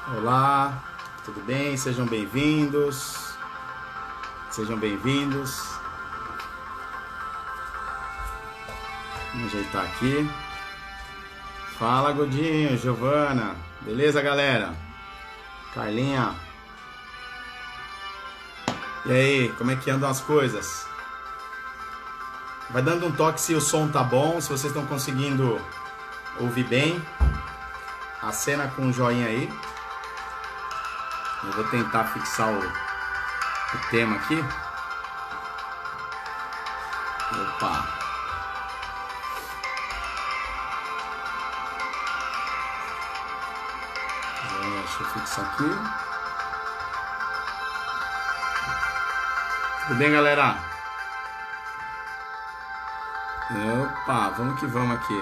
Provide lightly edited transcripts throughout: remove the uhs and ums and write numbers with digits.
Olá, tudo bem? Sejam bem-vindos. Sejam bem-vindos. Vamos ajeitar aqui. Fala, Godinho, Giovana. Beleza, galera? Carlinha. E aí, como é que andam as coisas? Vai dando um toque se o som tá bom, se vocês estão conseguindo ouvir bem. Acena com um joinha aí. Eu vou tentar fixar o tema aqui. Opa! Deixa eu fixar aqui. Tudo bem, galera? Opa, vamos que vamos aqui.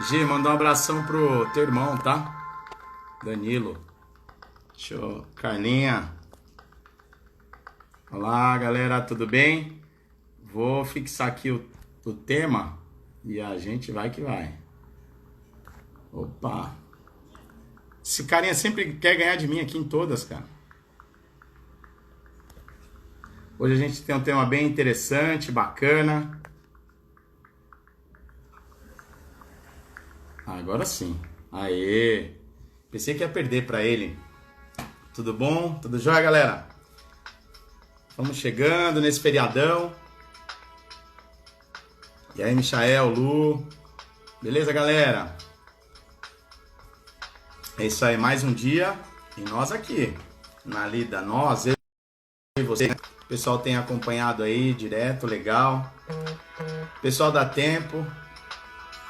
Gi, manda um abração pro teu irmão, tá? Danilo. Show. Carlinha. Olá, galera, tudo bem? Vou fixar aqui o tema e a gente vai que vai. Opa. Esse carinha sempre quer ganhar de mim aqui em todas, cara. Hoje a gente tem um tema bem interessante, bacana. Agora sim. Aê. Pensei que ia perder pra ele. Tudo bom? Tudo jóia, galera? Vamos chegando nesse feriadão. E aí, Michael, Lu. Beleza, galera? É isso aí, mais um dia. E nós aqui. Na lida, nós, eu e você. O pessoal tem acompanhado aí direto, legal. Pessoal, dá tempo.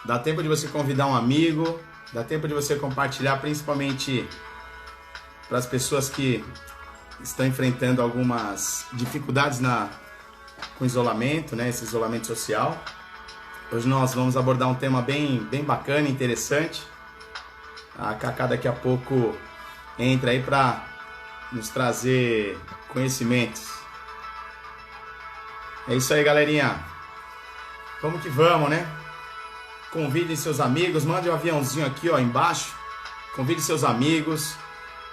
Dá tempo de você convidar um amigo. Dá tempo de você compartilhar, principalmente para as pessoas que estão enfrentando algumas dificuldades com isolamento, né? Esse isolamento social. Hoje nós vamos abordar um tema bem bacana, interessante. A Cacá daqui a pouco entra aí para nos trazer conhecimentos. É isso aí, galerinha. Vamos que vamos, né? Convide seus amigos, mande um aviãozinho aqui, ó, embaixo. Convide seus amigos,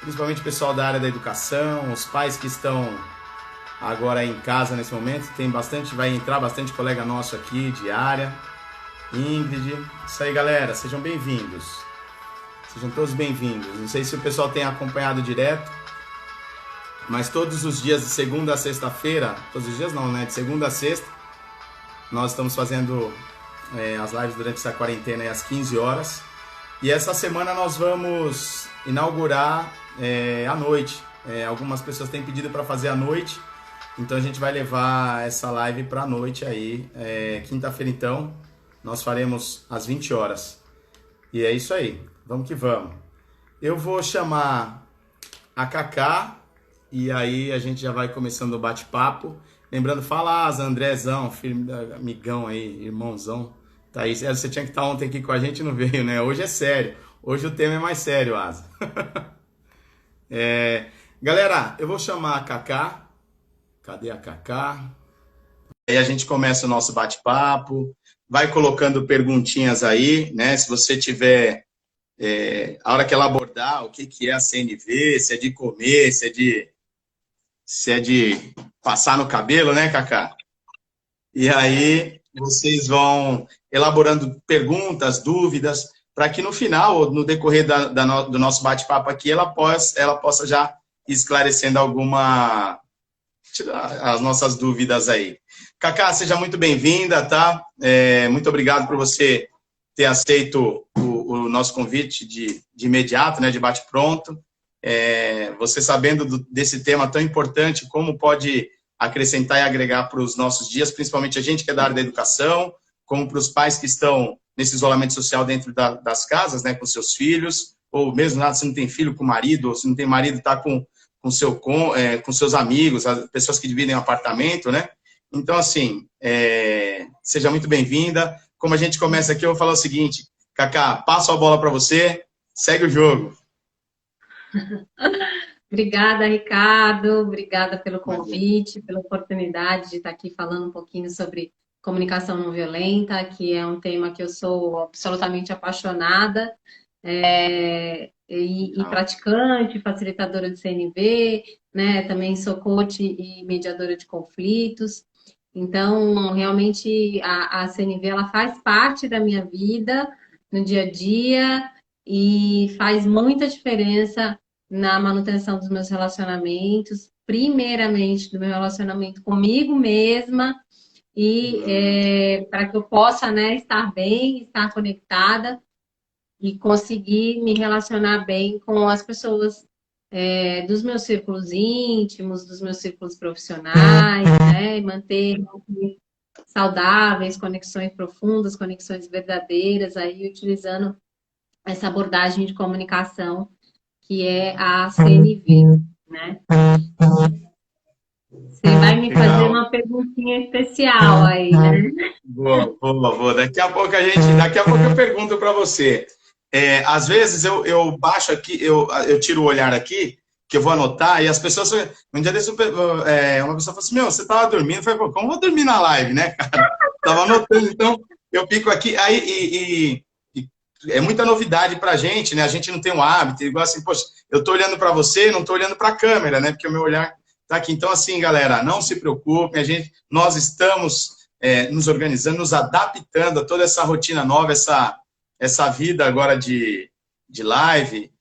principalmente o pessoal da área da educação, os pais que estão agora em casa nesse momento. Vai entrar bastante colega nosso aqui de área. Ingrid. Isso aí, galera, sejam bem-vindos. Sejam todos bem-vindos. Não sei se o pessoal tem acompanhado direto, mas todos os dias de segunda a sexta-feira, todos os dias não, né? De segunda a sexta, nós estamos fazendo as lives durante essa quarentena às 15 horas. E essa semana nós vamos inaugurar à noite. Algumas pessoas têm pedido para fazer à noite, então a gente vai levar essa live para a noite aí. Quinta-feira, então, nós faremos às 20 horas. E é isso aí, vamos que vamos. Eu vou chamar a Cacá e aí a gente já vai começando o bate-papo. Lembrando, fala Asa, Andrezão, filho, amigão aí, irmãozão. Tá aí, você tinha que estar ontem aqui com a gente e não veio, né? Hoje é sério. Hoje o tema é mais sério, Asa. Galera, eu vou chamar a Cacá. Cadê a Cacá? Aí a gente começa o nosso bate-papo. Vai colocando perguntinhas aí, né? Se você tiver... a hora que ela abordar o que é a CNV, se é de comer, se é de passar no cabelo, né, Cacá? E aí vocês vão elaborando perguntas, dúvidas, para que no final, no decorrer do nosso bate-papo aqui, ela possa já ir esclarecendo as nossas dúvidas aí. Cacá, seja muito bem-vinda, tá? Muito obrigado por você ter aceito o nosso convite de imediato, né, de bate-pronto. Você sabendo desse tema tão importante, como pode acrescentar e agregar para os nossos dias, principalmente a gente que é da área da educação, como para os pais que estão nesse isolamento social dentro das casas, né, com seus filhos, ou mesmo nada, se não tem filho com marido, ou se não tem marido, está com seus amigos, as pessoas que dividem apartamento, né? Então, assim, seja muito bem-vinda. Como a gente começa aqui, eu vou falar o seguinte, Cacá, passo a bola para você, segue o jogo. Obrigada, Ricardo. Obrigada pelo convite, pela oportunidade de estar aqui falando um pouquinho sobre comunicação não violenta, que é um tema que eu sou absolutamente apaixonada. e praticante, facilitadora de CNV, né? Também sou coach e mediadora de conflitos. Então, realmente, a CNV ela faz parte da minha vida no dia a dia e faz muita diferença na manutenção dos meus relacionamentos, primeiramente do meu relacionamento comigo mesma e para que eu possa, né, estar bem, estar conectada e conseguir me relacionar bem com as pessoas dos meus círculos íntimos, dos meus círculos profissionais, né? E manter saudáveis, conexões profundas, conexões verdadeiras, aí utilizando essa abordagem de comunicação que é a CNV, né? Você vai me fazer Legal. uma perguntinha especial aí, né? Boa, boa, boa. Daqui a pouco eu pergunto para você. Às vezes eu baixo aqui, eu tiro o olhar aqui, que eu vou anotar, e as pessoas. Um dia desse, uma pessoa falou assim: Meu, você estava dormindo? Eu falei: Pô, como eu vou dormir na live, né, cara? Tava anotando, então eu fico aqui. Aí, é muita novidade pra gente, né? A gente não tem um hábito, igual assim, poxa, eu tô olhando para você, não tô olhando para a câmera, né? Porque o meu olhar tá aqui. Então, assim, galera, não se preocupem, nós estamos nos organizando, nos adaptando a toda essa rotina nova, essa vida agora de live.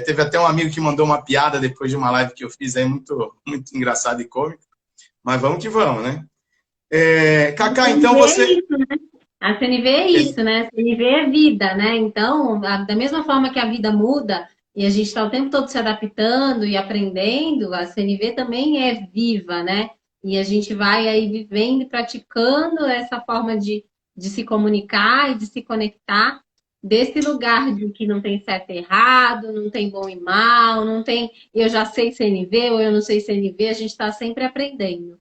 Teve até um amigo que mandou uma piada depois de uma live que eu fiz aí, muito, muito engraçada e cômica. Mas vamos que vamos, né? Cacá, então você. A CNV é isso, né? A CNV é vida, né? Então, da mesma forma que a vida muda e a gente está o tempo todo se adaptando e aprendendo, a CNV também é viva, né? E a gente vai aí vivendo e praticando essa forma de se comunicar e de se conectar desse lugar de que não tem certo e errado, não tem bom e mal, não tem eu já sei CNV ou eu não sei CNV, a gente está sempre aprendendo.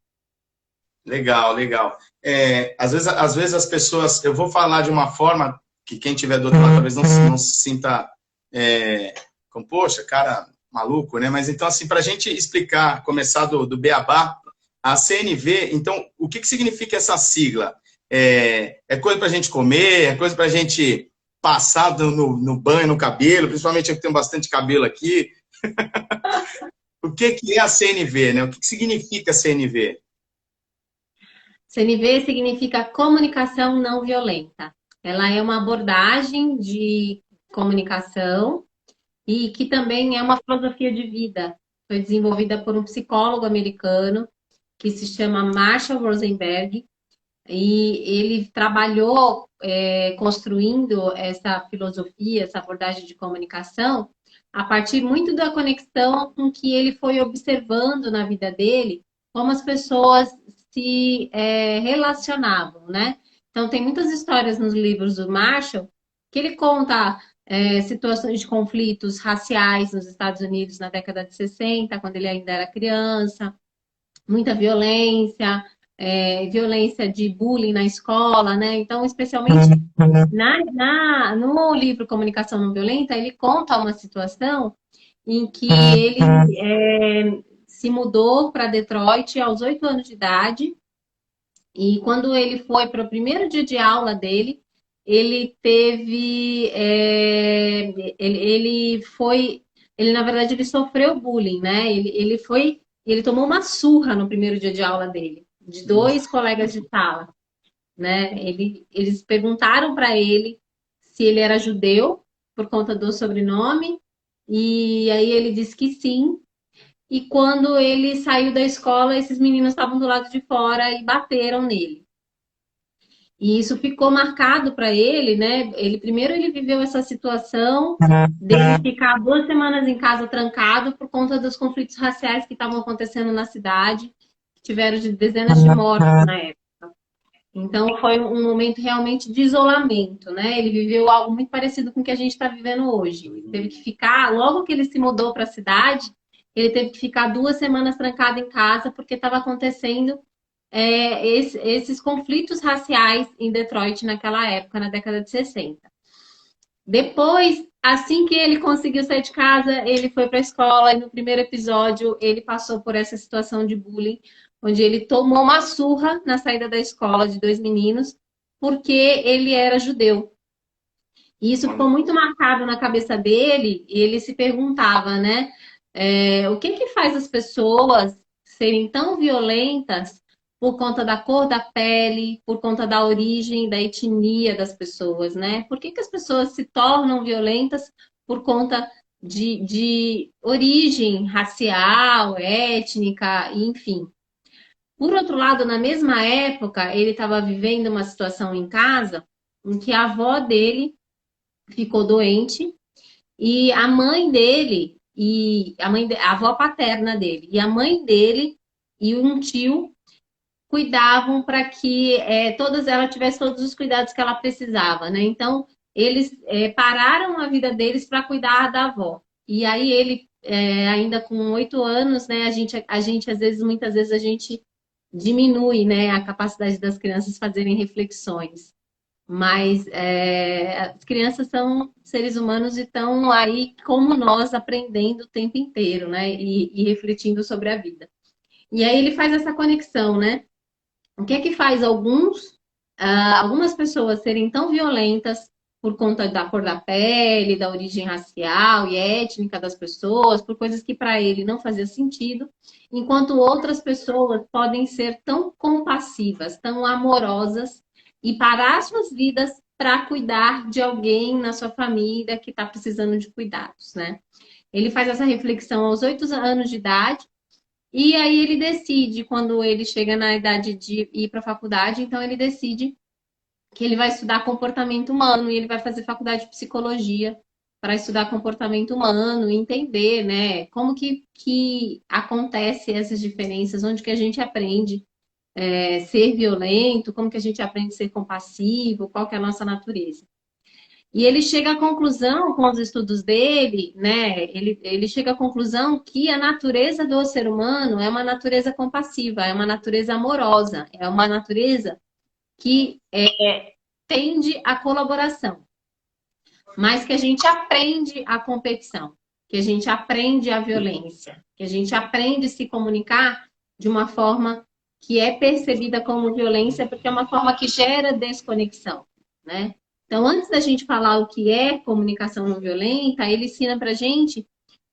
Legal, legal. Às vezes as pessoas, eu vou falar de uma forma que quem tiver do outro lado talvez não se sinta como, poxa, cara maluco, né? Mas então, assim, para a gente explicar, começar do beabá, a CNV, então, o que significa essa sigla? Coisa para a gente comer, é coisa para a gente passar no banho, no cabelo, principalmente eu que tenho bastante cabelo aqui. O que é a CNV, né? O que significa a CNV? CNV significa comunicação não violenta. Ela é uma abordagem de comunicação e que também é uma filosofia de vida. Foi desenvolvida por um psicólogo americano que se chama Marshall Rosenberg e ele trabalhou construindo essa filosofia, essa abordagem de comunicação a partir muito da conexão com que ele foi observando na vida dele como as pessoas se relacionavam, né? Então, tem muitas histórias nos livros do Marshall que ele conta situações de conflitos raciais nos Estados Unidos na década de 60, quando ele ainda era criança, muita violência, violência de bullying na escola, né? Então, especialmente no livro Comunicação Não Violenta, ele conta uma situação em que ele se mudou para Detroit aos 8 anos de idade e quando ele foi para o primeiro dia de aula dele, ele teve, ele foi, ele na verdade ele sofreu bullying, né? Ele tomou uma surra no primeiro dia de aula dele, de dois colegas de sala, né? Eles perguntaram para ele se ele era judeu por conta do sobrenome e aí ele disse que sim. E quando ele saiu da escola, esses meninos estavam do lado de fora e bateram nele. E isso ficou marcado para ele, né? Ele viveu essa situação dele ficar 2 semanas em casa trancado por conta dos conflitos raciais que estavam acontecendo na cidade, que tiveram dezenas de mortos na época. Então foi um momento realmente de isolamento, né? Ele viveu algo muito parecido com o que a gente está vivendo hoje. Ele teve que ficar, logo que ele se mudou para a cidade, ele teve que ficar 2 semanas trancado em casa porque estava acontecendo esses conflitos raciais em Detroit naquela época, na década de 60. Depois, assim que ele conseguiu sair de casa, ele foi para a escola e no primeiro episódio ele passou por essa situação de bullying, onde ele tomou uma surra na saída da escola de dois meninos porque ele era judeu. E isso ficou muito marcado na cabeça dele, e ele se perguntava, né? O que que faz as pessoas serem tão violentas por conta da cor da pele, por conta da origem, da etnia das pessoas, né? Por que que as pessoas se tornam violentas por conta de origem racial, étnica, enfim. Por outro lado, na mesma época, ele estava vivendo uma situação em casa em que a avó dele ficou doente e a mãe dele a avó paterna dele e a mãe dele e um tio cuidavam para que todas ela tivesse todos os cuidados que ela precisava, né? Então eles pararam a vida deles para cuidar da avó. E aí ele ainda com 8 anos, né? A gente às vezes, muitas vezes a gente diminui, né, a capacidade das crianças fazerem reflexões. Mas as crianças são seres humanos e estão aí, como nós, aprendendo o tempo inteiro, né? E refletindo sobre a vida. E aí ele faz essa conexão, né? O que é que faz algumas pessoas serem tão violentas por conta da cor da pele, da origem racial e étnica das pessoas, por coisas que para ele não fazia sentido, enquanto outras pessoas podem ser tão compassivas, tão amorosas e parar suas vidas para cuidar de alguém na sua família que está precisando de cuidados, né? Ele faz essa reflexão aos 8 anos de idade e aí ele decide, quando ele chega na idade de ir para a faculdade, então ele decide que ele vai estudar comportamento humano e ele vai fazer faculdade de psicologia para estudar comportamento humano e entender, né, como que acontece essas diferenças, onde que a gente aprende ser violento, como que a gente aprende a ser compassivo, qual que é a nossa natureza. E ele chega à conclusão, com os estudos dele, né? Ele chega à conclusão que a natureza do ser humano é uma natureza compassiva, é uma natureza amorosa, é uma natureza que tende à colaboração, mas que a gente aprende a competição, que a gente aprende a violência, que a gente aprende a se comunicar de uma forma que é percebida como violência, porque é uma forma que gera desconexão, né? Então, antes da gente falar o que é comunicação não violenta, ele ensina pra gente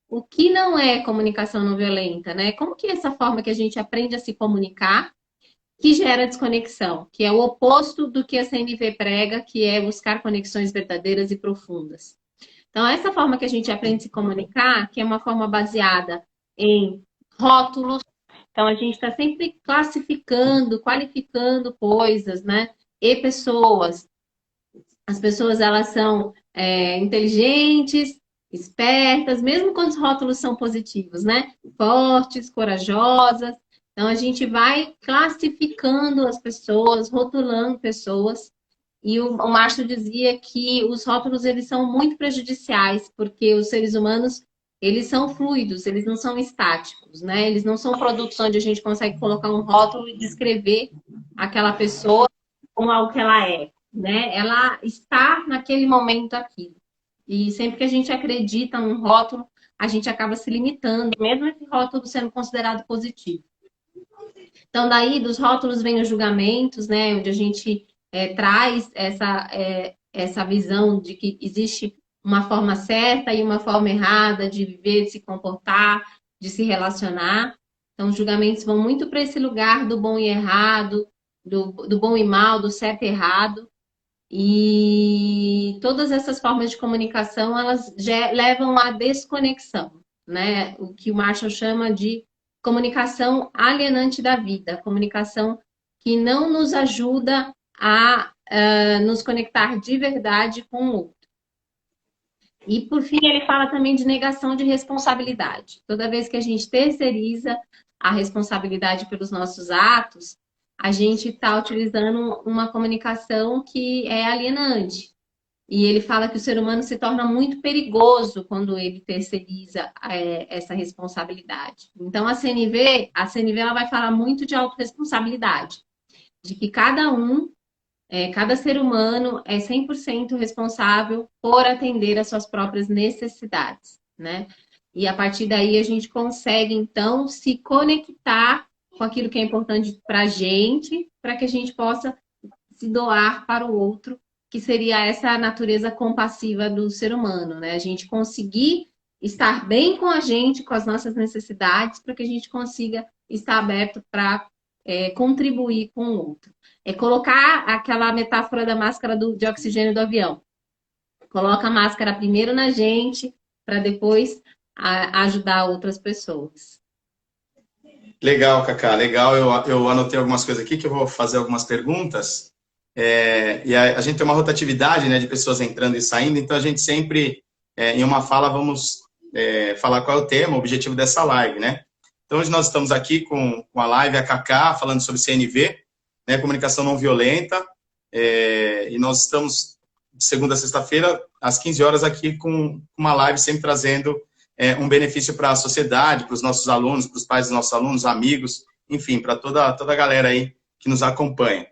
o que não é comunicação não violenta, né? Como que é essa forma que a gente aprende a se comunicar que gera desconexão, que é o oposto do que a CNV prega, que é buscar conexões verdadeiras e profundas. Então, essa forma que a gente aprende a se comunicar, que é uma forma baseada em rótulos, então a gente está sempre classificando, qualificando coisas, né? E pessoas. As pessoas, elas são inteligentes, espertas, mesmo quando os rótulos são positivos, né? Fortes, corajosas. Então, a gente vai classificando as pessoas, rotulando pessoas. E o Márcio dizia que os rótulos, eles são muito prejudiciais, porque os seres humanos, eles são fluidos, eles não são estáticos, né? Eles não são produtos onde a gente consegue colocar um rótulo e descrever aquela pessoa como algo que ela é, né? Ela está naquele momento aqui. E sempre que a gente acredita num rótulo, a gente acaba se limitando, mesmo esse rótulo sendo considerado positivo. Então, daí dos rótulos vem os julgamentos, né? Onde a gente traz essa visão de que existe uma forma certa e uma forma errada de viver, de se comportar, de se relacionar. Então, os julgamentos vão muito para esse lugar do bom e errado, do bom e mal, do certo e errado. E todas essas formas de comunicação, elas já levam à desconexão, né? O que o Marshall chama de comunicação alienante da vida, comunicação que não nos ajuda a nos conectar de verdade com o outro. E, por fim, ele fala também de negação de responsabilidade. Toda vez que a gente terceiriza a responsabilidade pelos nossos atos, a gente está utilizando uma comunicação que é alienante. E ele fala que o ser humano se torna muito perigoso quando ele terceiriza essa responsabilidade. Então, a CNV ela vai falar muito de autorresponsabilidade, de que cada ser humano é 100% responsável por atender às suas próprias necessidades, né? E a partir daí a gente consegue, então, se conectar com aquilo que é importante para a gente, para que a gente possa se doar para o outro, que seria essa natureza compassiva do ser humano, né? A gente conseguir estar bem com a gente, com as nossas necessidades, para que a gente consiga estar aberto para contribuir com o outro. É colocar aquela metáfora da máscara de oxigênio do avião. Coloca a máscara primeiro na gente, para depois ajudar outras pessoas. Legal, Cacá, legal. Eu anotei algumas coisas aqui que eu vou fazer algumas perguntas. E a gente tem uma rotatividade, né, de pessoas entrando e saindo, então a gente sempre, em uma fala, vamos falar qual é o tema, o objetivo dessa live, né? Então, hoje nós estamos aqui com a live, a Cacá, falando sobre CNV, né, comunicação não violenta, e nós estamos, de segunda a sexta-feira, às 15 horas, aqui com uma live sempre trazendo um benefício para a sociedade, para os nossos alunos, para os pais dos nossos alunos, amigos, enfim, para toda a galera aí que nos acompanha.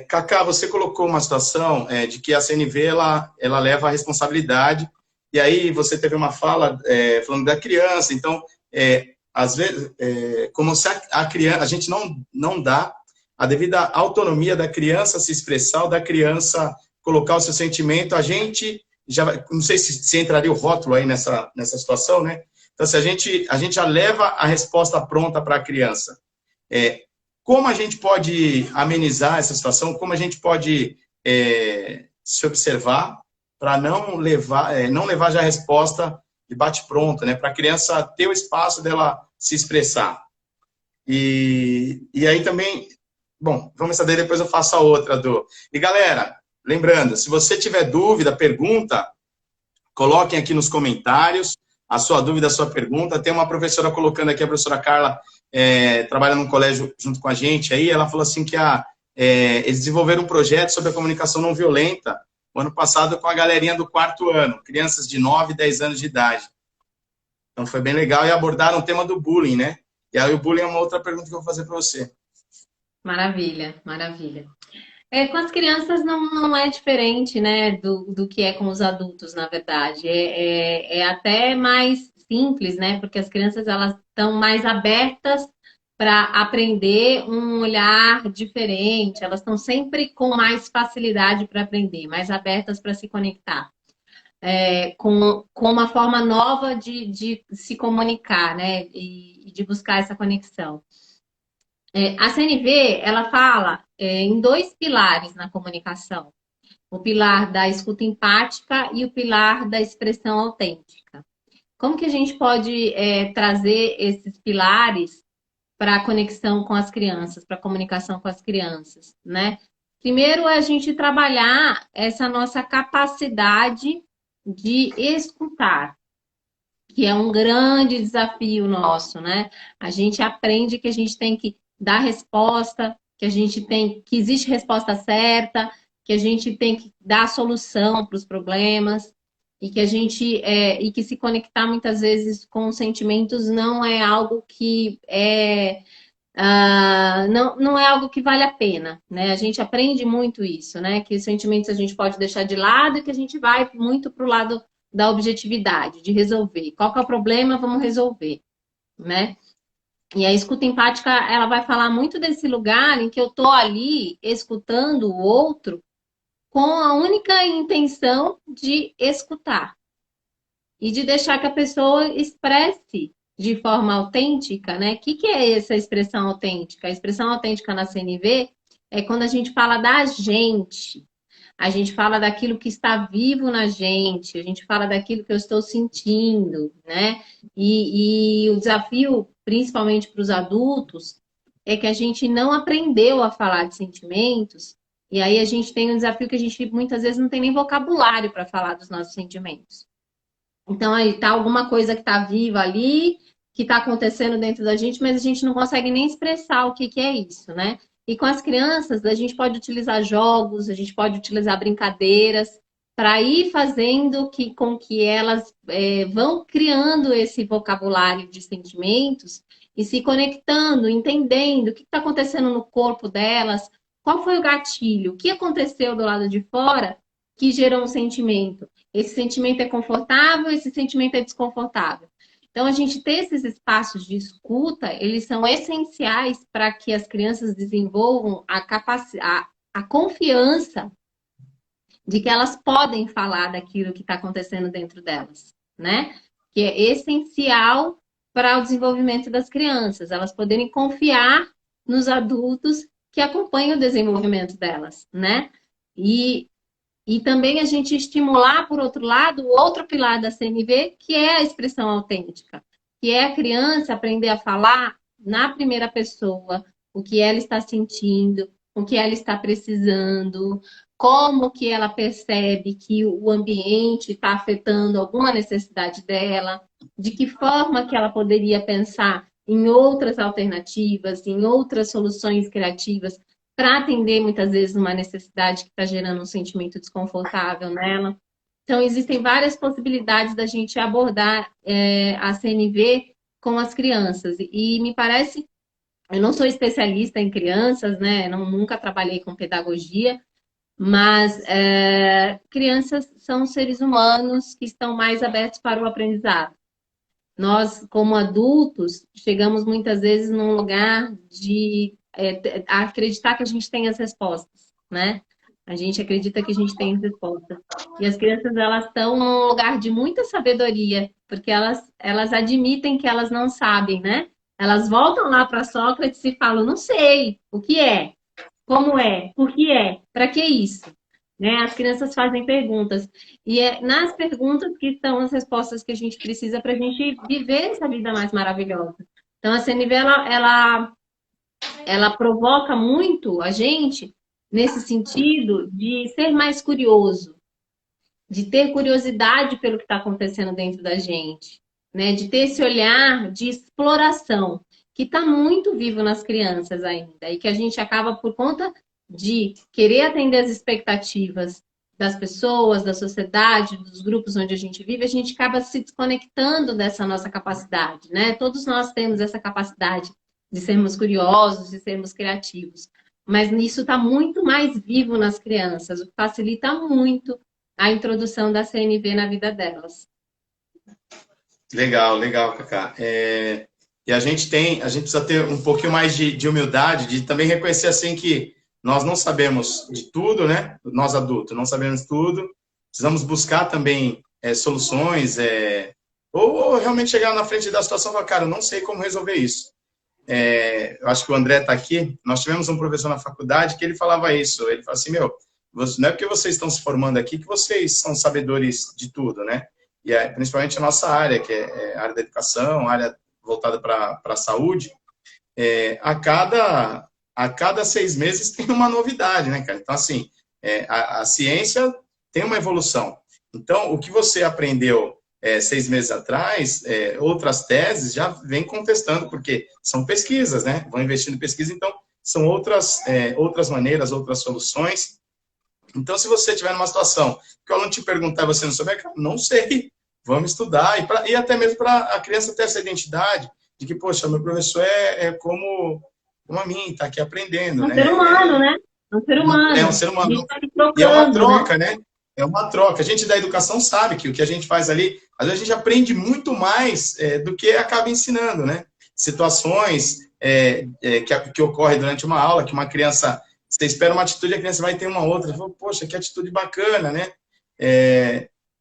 Cacá, você colocou uma situação de que a CNV ela leva a responsabilidade, e aí você teve uma fala falando da criança, então, às vezes, como se a criança, a gente não dá a devida autonomia da criança se expressar, ou da criança colocar o seu sentimento, a gente já, não sei se entraria o rótulo aí nessa situação, né? Então, se a gente já leva a resposta pronta para a criança. Como a gente pode amenizar essa situação? Como a gente pode se observar para não levar já a resposta de bate-pronto, né? Para a criança ter o espaço dela se expressar. E aí também, bom, vamos saber, depois eu faço a outra, Du. E galera, lembrando, se você tiver dúvida, pergunta, coloquem aqui nos comentários a sua dúvida, a sua pergunta. Tem uma professora colocando aqui, a professora Carla, trabalha num colégio junto com a gente aí, ela falou assim que eles desenvolveram um projeto sobre a comunicação não violenta o ano passado com a galerinha do 4º ano, crianças de 9 e 10 anos de idade. Então foi bem legal e abordaram o tema do bullying, né? E aí o bullying é uma outra pergunta que eu vou fazer para você. Maravilha, maravilha. Com as crianças não é diferente, né, do que é com os adultos, na verdade. É até mais simples, né, porque as crianças elas estão mais abertas para aprender um olhar diferente, elas estão sempre com mais facilidade para aprender, mais abertas para se conectar. Com uma forma nova de se comunicar, né, e de buscar essa conexão. A CNV, ela fala em 2 pilares na comunicação. O pilar da escuta empática e o pilar da expressão autêntica. Como que a gente pode trazer esses pilares para a conexão com as crianças, para a comunicação com as crianças, né? Primeiro, é a gente trabalhar essa nossa capacidade de escutar, que é um grande desafio nosso, né? A gente aprende que a gente tem que dar resposta, que existe resposta certa, que a gente tem que dar solução para os problemas e que se conectar muitas vezes com sentimentos não é algo que não é algo que vale a pena, né? A gente aprende muito isso, né? Que os sentimentos a gente pode deixar de lado e que a gente vai muito para o lado da objetividade, de resolver. Qual que é o problema? Vamos resolver, né? E a escuta empática, ela vai falar muito desse lugar em que eu tô ali escutando o outro com a única intenção de escutar e de deixar que a pessoa expresse de forma autêntica, né? O que é essa expressão autêntica? A expressão autêntica na CNV é quando a gente fala da gente. A gente fala daquilo que está vivo na gente, a gente fala daquilo que eu estou sentindo, né? E o desafio, principalmente para os adultos, é que a gente não aprendeu a falar de sentimentos, e aí a gente tem um desafio que a gente muitas vezes não tem nem vocabulário para falar dos nossos sentimentos. Então aí está alguma coisa que está viva ali, que está acontecendo dentro da gente, mas a gente não consegue nem expressar o que é isso, né? E com as crianças, a gente pode utilizar jogos, a gente pode utilizar brincadeiras para ir fazendo com que elas vão criando esse vocabulário de sentimentos e se conectando, entendendo o que está acontecendo no corpo delas, qual foi o gatilho, o que aconteceu do lado de fora que gerou um sentimento. Esse sentimento é confortável, esse sentimento é desconfortável. Então, a gente ter esses espaços de escuta, eles são essenciais para que as crianças desenvolvam a confiança de que elas podem falar daquilo que está acontecendo dentro delas, né? Que é essencial para o desenvolvimento das crianças, elas poderem confiar nos adultos que acompanham o desenvolvimento delas, né? E, e também a gente estimular, por outro lado, o outro pilar da CNV, que é a expressão autêntica, que é a criança aprender a falar na primeira pessoa, o que ela está sentindo, o que ela está precisando, como que ela percebe que o ambiente está afetando alguma necessidade dela, de que forma que ela poderia pensar em outras alternativas, em outras soluções criativas para atender muitas vezes uma necessidade que está gerando um sentimento desconfortável nela. Então, existem várias possibilidades da gente abordar a CNV com as crianças. E me parece, eu não sou especialista em crianças, né? Nunca trabalhei com pedagogia, mas crianças são seres humanos que estão mais abertos para o aprendizado. Nós, como adultos, chegamos muitas vezes num lugar de acreditar que a gente tem as respostas, né? A gente acredita que a gente tem as respostas. E as crianças, elas estão num lugar de muita sabedoria, porque elas admitem que elas não sabem, né? Elas voltam lá para Sócrates e falam, não sei, o que é? Como é? Por que é? Para que isso? Né? As crianças fazem perguntas. E é nas perguntas que estão as respostas que a gente precisa para a gente viver essa vida mais maravilhosa. Então, a CNV, ela provoca muito a gente nesse sentido de ser mais curioso, de ter curiosidade pelo que está acontecendo dentro da gente, né? De ter esse olhar de exploração, que está muito vivo nas crianças ainda, e que a gente acaba, por conta de querer atender as expectativas das pessoas, da sociedade, dos grupos onde a gente vive, a gente acaba se desconectando dessa nossa capacidade, né? Todos nós temos essa capacidade de sermos curiosos, de sermos criativos, mas isso está muito mais vivo nas crianças, o que facilita muito a introdução da CNV na vida delas. Legal, legal, Cacá. E a gente precisa ter um pouquinho mais de humildade, de também reconhecer assim que nós não sabemos de tudo, né? Nós adultos não sabemos tudo, precisamos buscar também soluções, ou realmente chegar na frente da situação e falar, cara, eu não sei como resolver isso. Eu acho que o André está aqui, nós tivemos um professor na faculdade que ele falava isso, ele falava assim, não é porque vocês estão se formando aqui que vocês são sabedores de tudo, né? E principalmente a nossa área, que é a área da educação, a área voltada para a saúde, a cada 6 meses tem uma novidade, né, cara? Então, assim, a ciência tem uma evolução. Então, o que você aprendeu 6 meses atrás, outras teses já vem contestando, porque são pesquisas, né? Vão investindo em pesquisa, então são outras maneiras, outras soluções. Então, se você estiver numa situação que o aluno te perguntar e você não souber, não sei, vamos estudar. E até mesmo para a criança ter essa identidade de que, poxa, meu professor é como a mim, está aqui aprendendo. Um ser humano, né? Um ser humano. É um ser humano. Trocando, e é uma troca, né? É uma troca. A gente da educação sabe que o que a gente faz ali, às vezes a gente aprende muito mais do que acaba ensinando, né? Situações que ocorrem durante uma aula, que uma criança... Você espera uma atitude, a criança vai ter uma outra. Fala, poxa, que atitude bacana, né?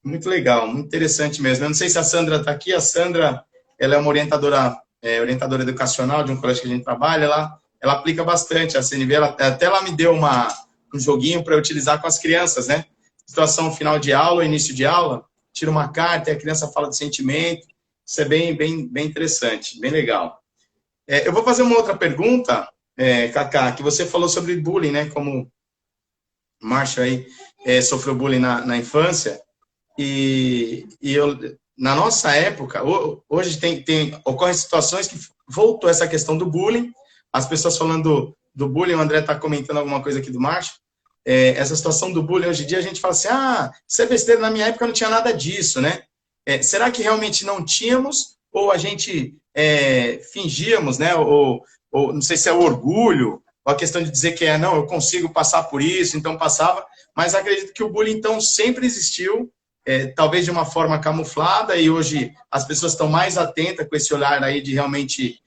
Muito legal, muito interessante mesmo. Eu não sei se a Sandra está aqui. A Sandra, ela é uma orientadora educacional de um colégio que a gente trabalha. Ela aplica bastante a CNV. Até ela me deu um joguinho para eu utilizar com as crianças, né? Situação final de aula, início de aula. Tira uma carta e a criança fala de sentimento. Isso é bem, bem, bem interessante, bem legal. Eu vou fazer uma outra pergunta, Cacá, que você falou sobre bullying, né? Como o Márcio aí sofreu bullying na infância. E na nossa época, hoje ocorrem situações que voltou essa questão do bullying, as pessoas falando do bullying, o André está comentando alguma coisa aqui do Márcio, essa situação do bullying, hoje em dia a gente fala assim, isso é besteira, na minha época não tinha nada disso, né? Será que realmente não tínhamos, ou a gente fingíamos, né? Ou não sei se é o orgulho, ou a questão de dizer que não, eu consigo passar por isso, então passava, mas acredito que o bullying, então, sempre existiu, talvez de uma forma camuflada, e hoje as pessoas estão mais atentas com esse olhar aí de realmente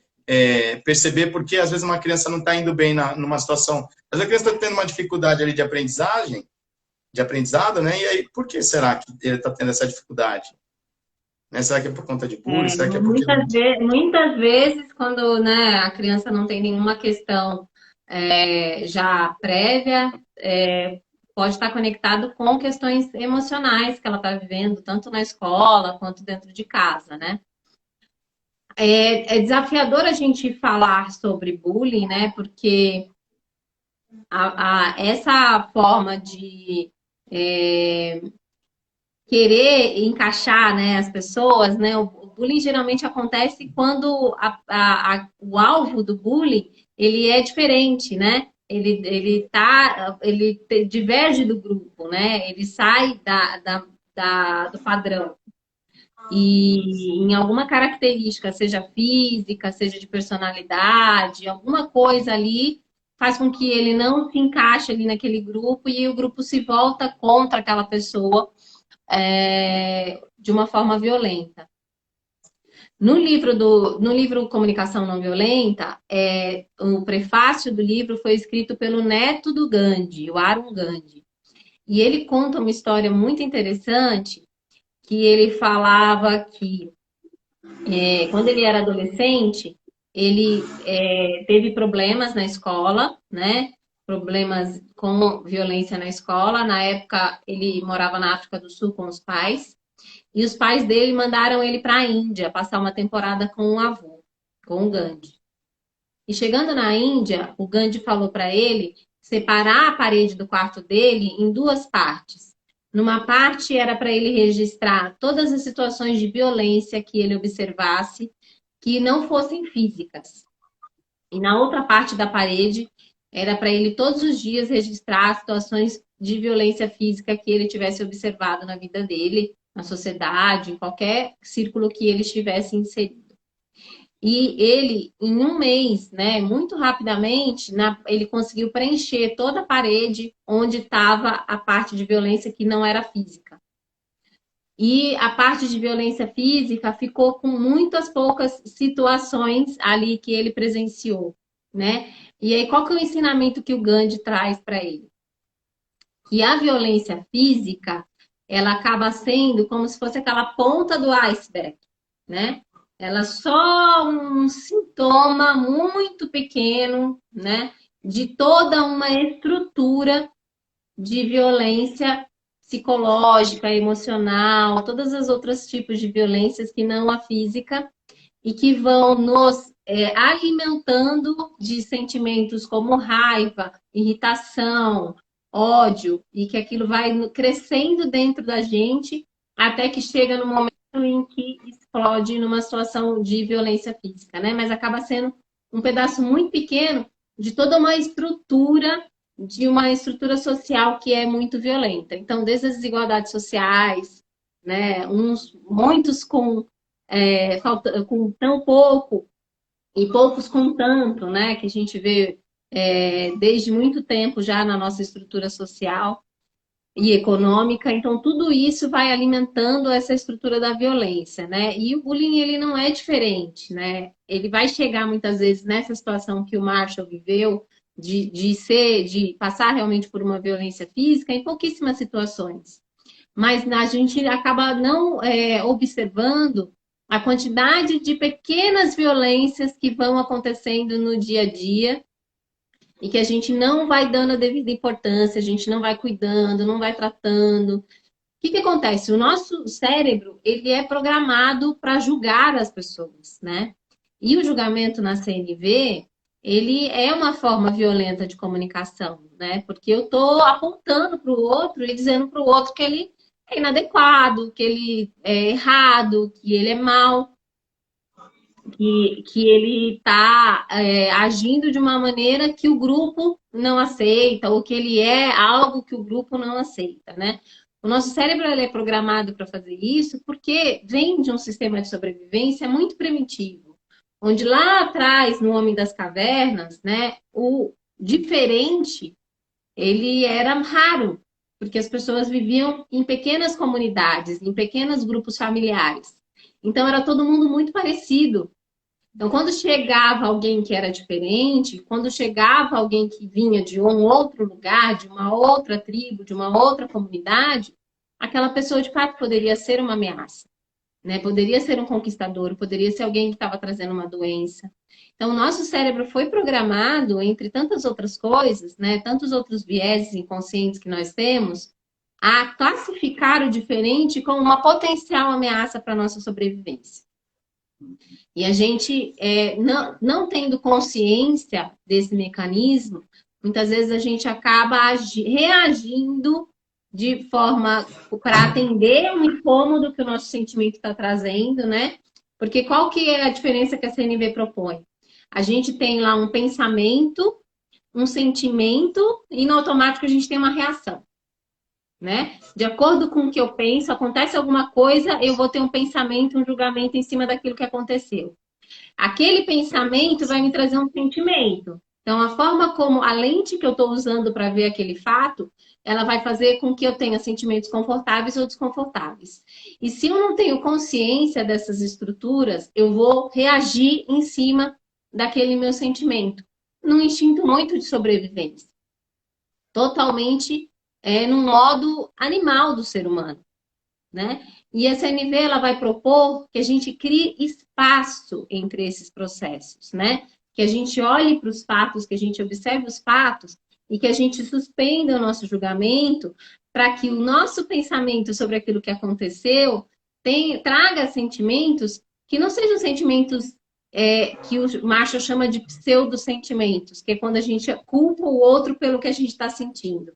perceber, porque às vezes uma criança não está indo bem numa situação, às vezes a criança está tendo uma dificuldade ali de aprendizagem, de aprendizado, né? E aí, por que será que ele está tendo essa dificuldade? Né? Será que é por conta de bullying? Será que é porque não... Muitas vezes, quando, né, a criança não tem nenhuma questão já prévia, pode estar conectado com questões emocionais que ela está vivendo, tanto na escola quanto dentro de casa, né? É desafiador a gente falar sobre bullying, né? Porque essa forma de querer encaixar, né, as pessoas, né? O bullying geralmente acontece quando o alvo do bullying ele é diferente, né? Ele diverge do grupo, né? Ele sai do padrão. E em alguma característica, seja física, seja de personalidade, alguma coisa ali faz com que ele não se encaixe ali naquele grupo e o grupo se volta contra aquela pessoa de uma forma violenta. No livro Comunicação Não Violenta, o prefácio do livro foi escrito pelo neto do Gandhi, o Arun Gandhi. E ele conta uma história muito interessante, que ele falava que quando ele era adolescente, ele teve problemas na escola, né? Problemas com violência na escola. Na época, ele morava na África do Sul com os pais. E os pais dele mandaram ele para a Índia passar uma temporada com o avô, com o Gandhi. E chegando na Índia, o Gandhi falou para ele separar a parede do quarto dele em duas partes. Numa parte era para ele registrar todas as situações de violência que ele observasse, que não fossem físicas. E na outra parte da parede era para ele todos os dias registrar situações de violência física que ele tivesse observado na vida dele, na sociedade, em qualquer círculo que ele estivesse inserido. E ele, em um mês, né, muito rapidamente, ele conseguiu preencher toda a parede onde estava a parte de violência que não era física. E a parte de violência física ficou com muitas poucas situações ali que ele presenciou, né? E aí, qual que é o ensinamento que o Gandhi traz para ele? Que a violência física, ela acaba sendo como se fosse aquela ponta do iceberg, né? Ela é só um sintoma muito pequeno, né? De toda uma estrutura de violência psicológica, emocional, todas as outras tipos de violências que não a física e que vão nos alimentando de sentimentos como raiva, irritação, ódio, e que aquilo vai crescendo dentro da gente até que chega no momento em que explode numa situação de violência física, né? Mas acaba sendo um pedaço muito pequeno de toda uma estrutura, de uma estrutura social que é muito violenta. Então, desde as desigualdades sociais, né? Muitos com tão pouco e poucos com tanto, né? Que a gente vê desde muito tempo já na nossa estrutura social e econômica. Então, tudo isso vai alimentando essa estrutura da violência, né? E o bullying, ele não é diferente, né? Ele vai chegar muitas vezes nessa situação que o Marshall viveu, de passar realmente por uma violência física em pouquíssimas situações. Mas a gente acaba não observando a quantidade de pequenas violências que vão acontecendo no dia a dia e que a gente não vai dando a devida importância, a gente não vai cuidando, não vai tratando. O que acontece? O nosso cérebro, ele é programado para julgar as pessoas, né? E o julgamento na CNV, ele é uma forma violenta de comunicação, né? Porque eu estou apontando para o outro e dizendo para o outro que ele é inadequado, que ele é errado, que ele é mau, que ele está agindo de uma maneira que o grupo não aceita, ou que ele é algo que o grupo não aceita, né? O nosso cérebro ele é programado para fazer isso porque vem de um sistema de sobrevivência muito primitivo, onde lá atrás, no Homem das Cavernas, né, o diferente ele era raro, porque as pessoas viviam em pequenas comunidades, em pequenos grupos familiares. Então era todo mundo muito parecido. Então, quando chegava alguém que era diferente, quando chegava alguém que vinha de um outro lugar, de uma outra tribo, de uma outra comunidade, aquela pessoa de fato poderia ser uma ameaça, né? Poderia ser um conquistador, poderia ser alguém que estava trazendo uma doença. Então, o nosso cérebro foi programado, entre tantas outras coisas, né? Tantos outros vieses inconscientes que nós temos, a classificar o diferente como uma potencial ameaça para a nossa sobrevivência. E a gente, não tendo consciência desse mecanismo, muitas vezes a gente acaba reagindo de forma para atender um incômodo que o nosso sentimento está trazendo, né? Porque qual que é a diferença que a CNV propõe? A gente tem lá um pensamento, um sentimento, e no automático a gente tem uma reação, né? De acordo com o que eu penso, acontece alguma coisa, eu vou ter um pensamento, um julgamento em cima daquilo que aconteceu. Aquele pensamento vai me trazer um sentimento. Então, a forma como a lente que eu estou usando para ver aquele fato, ela vai fazer com que eu tenha sentimentos confortáveis ou desconfortáveis. E se eu não tenho consciência dessas estruturas, eu vou reagir em cima daquele meu sentimento, num instinto muito de sobrevivência, totalmente no modo animal do ser humano, né? E a CNV ela vai propor que a gente crie espaço entre esses processos, né? Que a gente olhe para os fatos, que a gente observe os fatos e que a gente suspenda o nosso julgamento para que o nosso pensamento sobre aquilo que aconteceu traga sentimentos que não sejam sentimentos que o Marshall chama de pseudo-sentimentos, que é quando a gente culpa o outro pelo que a gente está sentindo.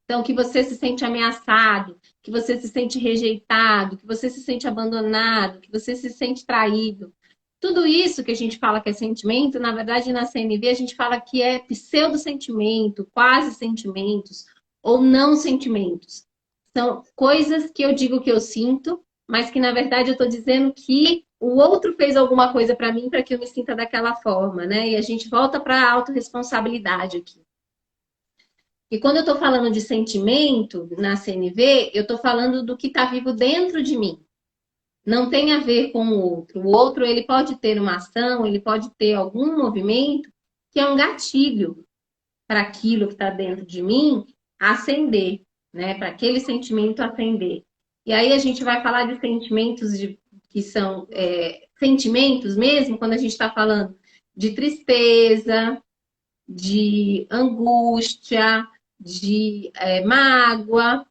Então, que você se sente ameaçado, que você se sente rejeitado, que você se sente abandonado, que você se sente traído. Tudo isso que a gente fala que é sentimento, na verdade, na CNV, a gente fala que é pseudo-sentimento, quase sentimentos, ou não sentimentos. São coisas que eu digo que eu sinto, mas que, na verdade, eu estou dizendo que o outro fez alguma coisa para mim para que eu me sinta daquela forma, né? E a gente volta para a autorresponsabilidade aqui. E quando eu estou falando de sentimento na CNV, eu estou falando do que está vivo dentro de mim. Não tem a ver com o outro. O outro, ele pode ter uma ação, ele pode ter algum movimento que é um gatilho para aquilo que está dentro de mim acender, né? Para aquele sentimento acender. E aí a gente vai falar de sentimentos que são sentimentos mesmo, quando a gente está falando de tristeza, de angústia, de mágoa,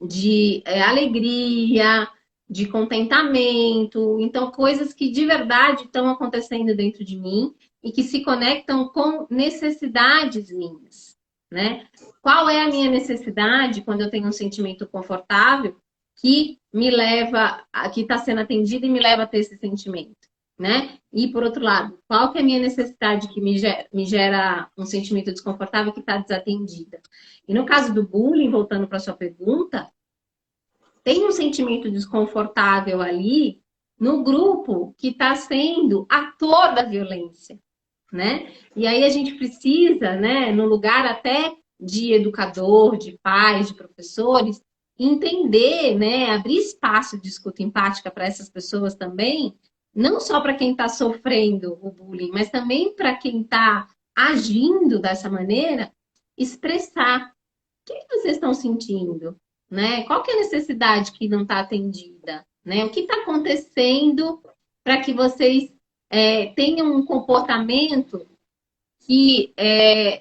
de alegria, de contentamento. Então, coisas que de verdade estão acontecendo dentro de mim e que se conectam com necessidades minhas, né? Qual é a minha necessidade quando eu tenho um sentimento confortável que me leva, que está sendo atendido e me leva a ter esse sentimento, né? E por outro lado, qual que é a minha necessidade que me gera um sentimento desconfortável que está desatendida? E no caso do bullying, voltando para a sua pergunta, tem um sentimento desconfortável ali no grupo que está sendo ator da violência, né? E aí a gente precisa, né, no lugar até de educador, de pais, de professores, entender, né, abrir espaço de escuta empática para essas pessoas também, não só para quem está sofrendo o bullying, mas também para quem está agindo dessa maneira, expressar o que vocês estão sentindo, né? Qual que é a necessidade que não está atendida, né? O que está acontecendo para que vocês tenham um comportamento que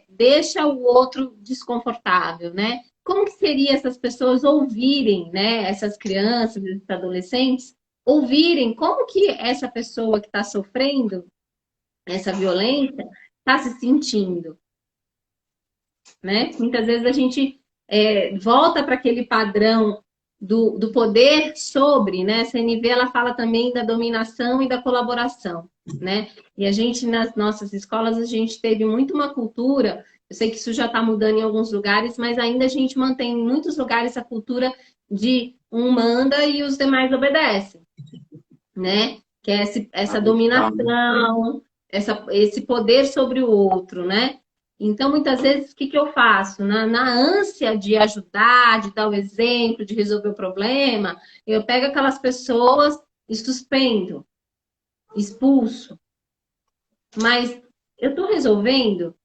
deixa o outro desconfortável, né? Como que seria essas pessoas ouvirem, né? Essas crianças, esses adolescentes, ouvirem como que essa pessoa que está sofrendo essa violência está se sentindo, né? Muitas vezes a gente volta para aquele padrão do poder sobre, né? A CNV ela fala também da dominação e da colaboração, né? E a gente, nas nossas escolas, a gente teve muito uma cultura, eu sei que isso já está mudando em alguns lugares, mas ainda a gente mantém em muitos lugares a cultura de um manda e os demais obedecem, né? Que é essa dominação, esse poder sobre o outro, né? Então, muitas vezes, o que eu faço? Na ânsia de ajudar, de dar o exemplo, de resolver o problema, eu pego aquelas pessoas e suspendo, expulso, mas eu estou resolvendo,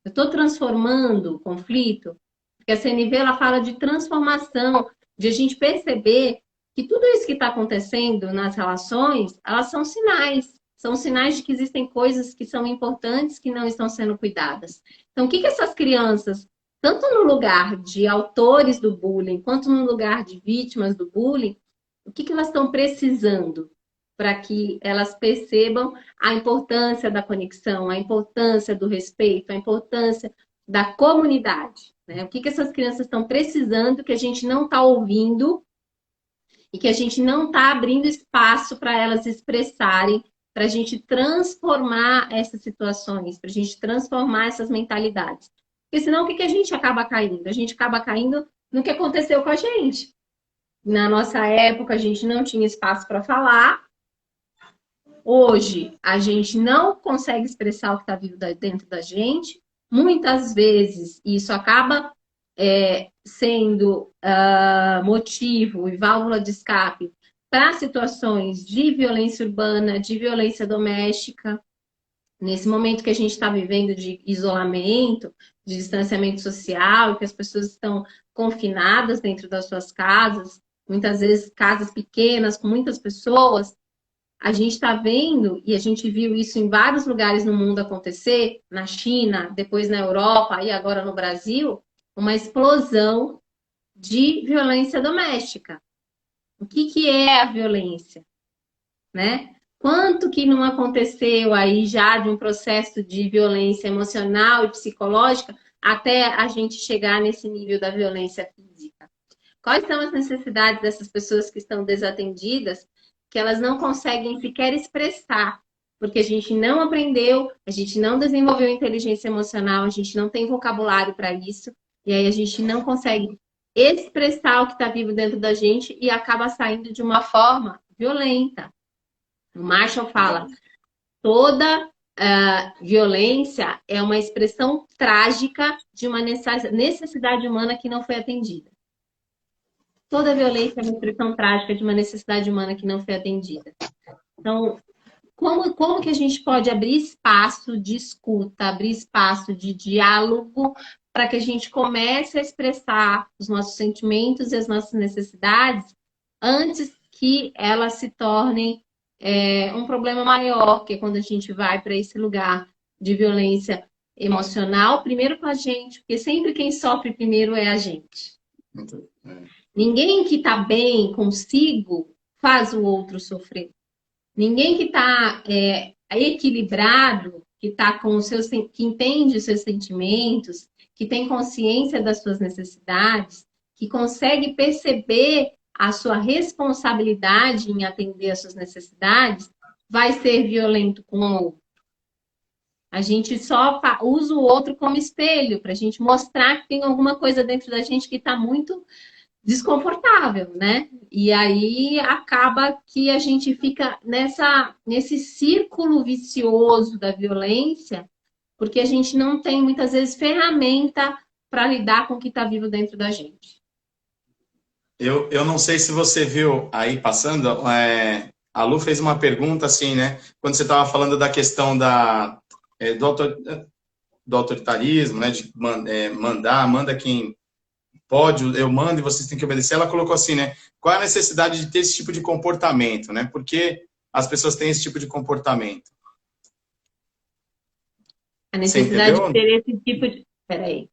eu estou transformando o conflito, porque a CNV ela fala de transformação, de a gente perceber que tudo isso que está acontecendo nas relações, elas são sinais de que existem coisas que são importantes que não estão sendo cuidadas. Então, o que que essas crianças, tanto no lugar de autores do bullying, quanto no lugar de vítimas do bullying, o que que elas estão precisando para que elas percebam a importância da conexão, a importância do respeito, a importância da comunidade, né? O que que essas crianças estão precisando que a gente não está ouvindo e que a gente não está abrindo espaço para elas expressarem, para a gente transformar essas situações, para a gente transformar essas mentalidades. Porque senão o que que a gente acaba caindo? A gente acaba caindo no que aconteceu com a gente. Na nossa época, a gente não tinha espaço para falar. Hoje, a gente não consegue expressar o que está vivo dentro da gente. Muitas vezes, isso acaba sendo motivo e válvula de escape para situações de violência urbana, de violência doméstica. Nesse momento que a gente está vivendo de isolamento, de distanciamento social, que as pessoas estão confinadas dentro das suas casas, muitas vezes casas pequenas, com muitas pessoas, a gente está vendo, e a gente viu isso em vários lugares no mundo acontecer, na China, depois na Europa e agora no Brasil, uma explosão de violência doméstica. O que que é a violência, né? Quanto que não aconteceu aí já de um processo de violência emocional e psicológica até a gente chegar nesse nível da violência física? Quais são as necessidades dessas pessoas que estão desatendidas, que elas não conseguem sequer expressar? Porque a gente não aprendeu, a gente não desenvolveu inteligência emocional, a gente não tem vocabulário para isso, e aí a gente não consegue expressar o que está vivo dentro da gente e acaba saindo de uma forma violenta. O Marshall fala, toda violência é uma expressão trágica de uma necessidade humana que não foi atendida. Toda violência é uma expressão trágica de uma necessidade humana que não foi atendida. Então, como que a gente pode abrir espaço de escuta, abrir espaço de diálogo para que a gente comece a expressar os nossos sentimentos e as nossas necessidades antes que elas se tornem um problema maior, que é quando a gente vai para esse lugar de violência emocional, primeiro com a gente, porque sempre quem sofre primeiro é a gente. Ninguém que está bem consigo faz o outro sofrer. Ninguém que está equilibrado, que tá com os seus, que entende os seus sentimentos, que tem consciência das suas necessidades, que consegue perceber a sua responsabilidade em atender às suas necessidades, vai ser violento com o outro. A gente só usa o outro como espelho para a gente mostrar que tem alguma coisa dentro da gente que está muito desconfortável, né? E aí acaba que a gente fica nesse círculo vicioso da violência, porque a gente não tem muitas vezes ferramenta para lidar com o que está vivo dentro da gente. Eu não sei se você viu aí passando, a Lu fez uma pergunta assim, né? Quando você estava falando da questão do autoritarismo, né? De manda quem pode, eu mando e vocês têm que obedecer. Ela colocou assim, né? Qual é a necessidade de ter esse tipo de comportamento, né? Por que as pessoas têm esse tipo de comportamento? A necessidade de ter esse tipo de... Peraí.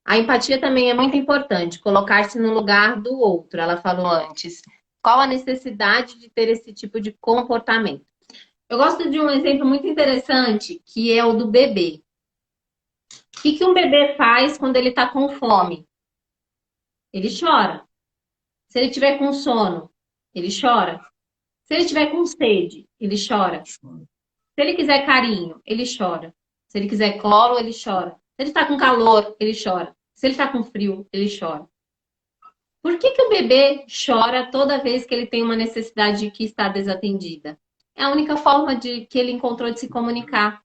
A empatia também é muito importante, colocar-se no lugar do outro, ela falou antes. Qual a necessidade de ter esse tipo de comportamento? Eu gosto de um exemplo muito interessante, que é o do bebê. O que um bebê faz quando ele está com fome? Ele chora. Se ele tiver com sono, ele chora. Se ele tiver com sede, ele chora. Se ele quiser carinho, ele chora. Se ele quiser colo, ele chora. Se ele está com calor, ele chora. Se ele está com frio, ele chora. Por que o bebê chora toda vez que ele tem uma necessidade que está desatendida? É a única forma que ele encontrou de se comunicar.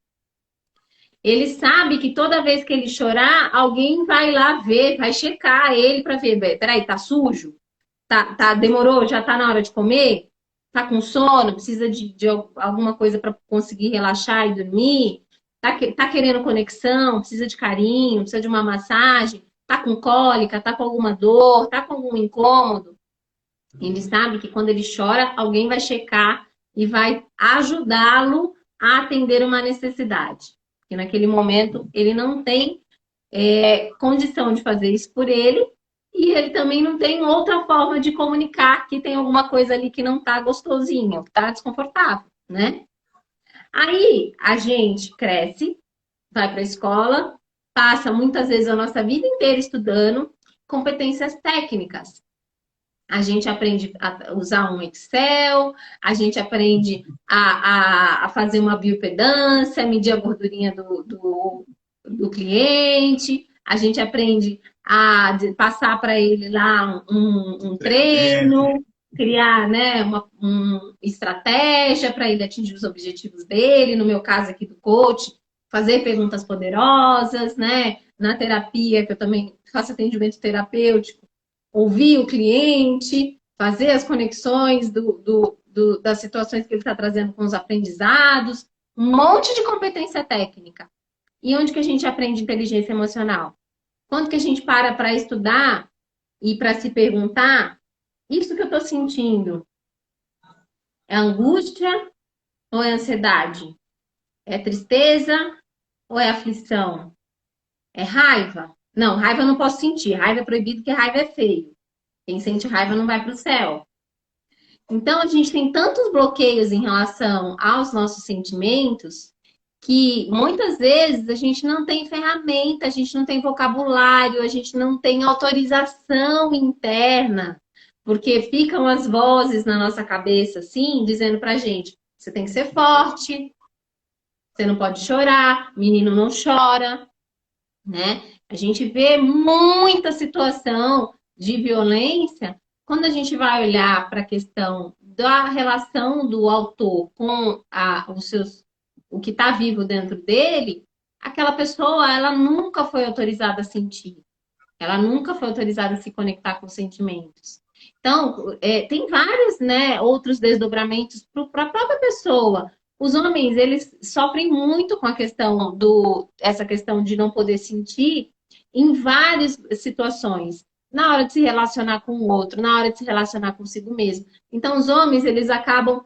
Ele sabe que toda vez que ele chorar, alguém vai lá ver, vai checar ele para ver. Peraí, tá sujo? Demorou? Já tá na hora de comer? Tá com sono? Precisa de alguma coisa para conseguir relaxar e dormir? tá querendo conexão, precisa de carinho, precisa de uma massagem, tá com cólica, tá com alguma dor, tá com algum incômodo. Ele sabe que quando ele chora, alguém vai checar e vai ajudá-lo a atender uma necessidade. Porque naquele momento ele não tem condição de fazer isso por ele e ele também não tem outra forma de comunicar que tem alguma coisa ali que não está gostosinho, que está desconfortável, né? Aí a gente cresce, vai para a escola, passa muitas vezes a nossa vida inteira estudando competências técnicas. A gente aprende a usar um Excel, a gente aprende a fazer uma biopedância, medir a gordurinha do cliente, a gente aprende a passar para ele lá um treino, criar, né, uma estratégia para ele atingir os objetivos dele, no meu caso aqui do coach, fazer perguntas poderosas, né? Na terapia, que eu também faço atendimento terapêutico, ouvir o cliente, fazer as conexões das situações que ele está trazendo com os aprendizados, um monte de competência técnica. E onde que a gente aprende inteligência emocional? Quando que a gente para estudar e para se perguntar, isso que eu estou sentindo é angústia ou é ansiedade? É tristeza ou é aflição? É raiva? Não, raiva eu não posso sentir. Raiva é proibido porque raiva é feio. Quem sente raiva não vai para o céu. Então, a gente tem tantos bloqueios em relação aos nossos sentimentos que muitas vezes a gente não tem ferramenta, a gente não tem vocabulário, a gente não tem autorização interna, porque ficam as vozes na nossa cabeça, assim, dizendo pra gente: você tem que ser forte, você não pode chorar, menino não chora, né? A gente vê muita situação de violência quando a gente vai olhar para a questão da relação do autor com o que está vivo dentro dele, aquela pessoa, ela nunca foi autorizada a sentir. Ela nunca foi autorizada a se conectar com sentimentos. Então, tem vários, né, outros desdobramentos para a própria pessoa. Os homens, eles sofrem muito com a questão essa questão de não poder sentir em várias situações. Na hora de se relacionar com o outro, na hora de se relacionar consigo mesmo. Então, os homens, eles acabam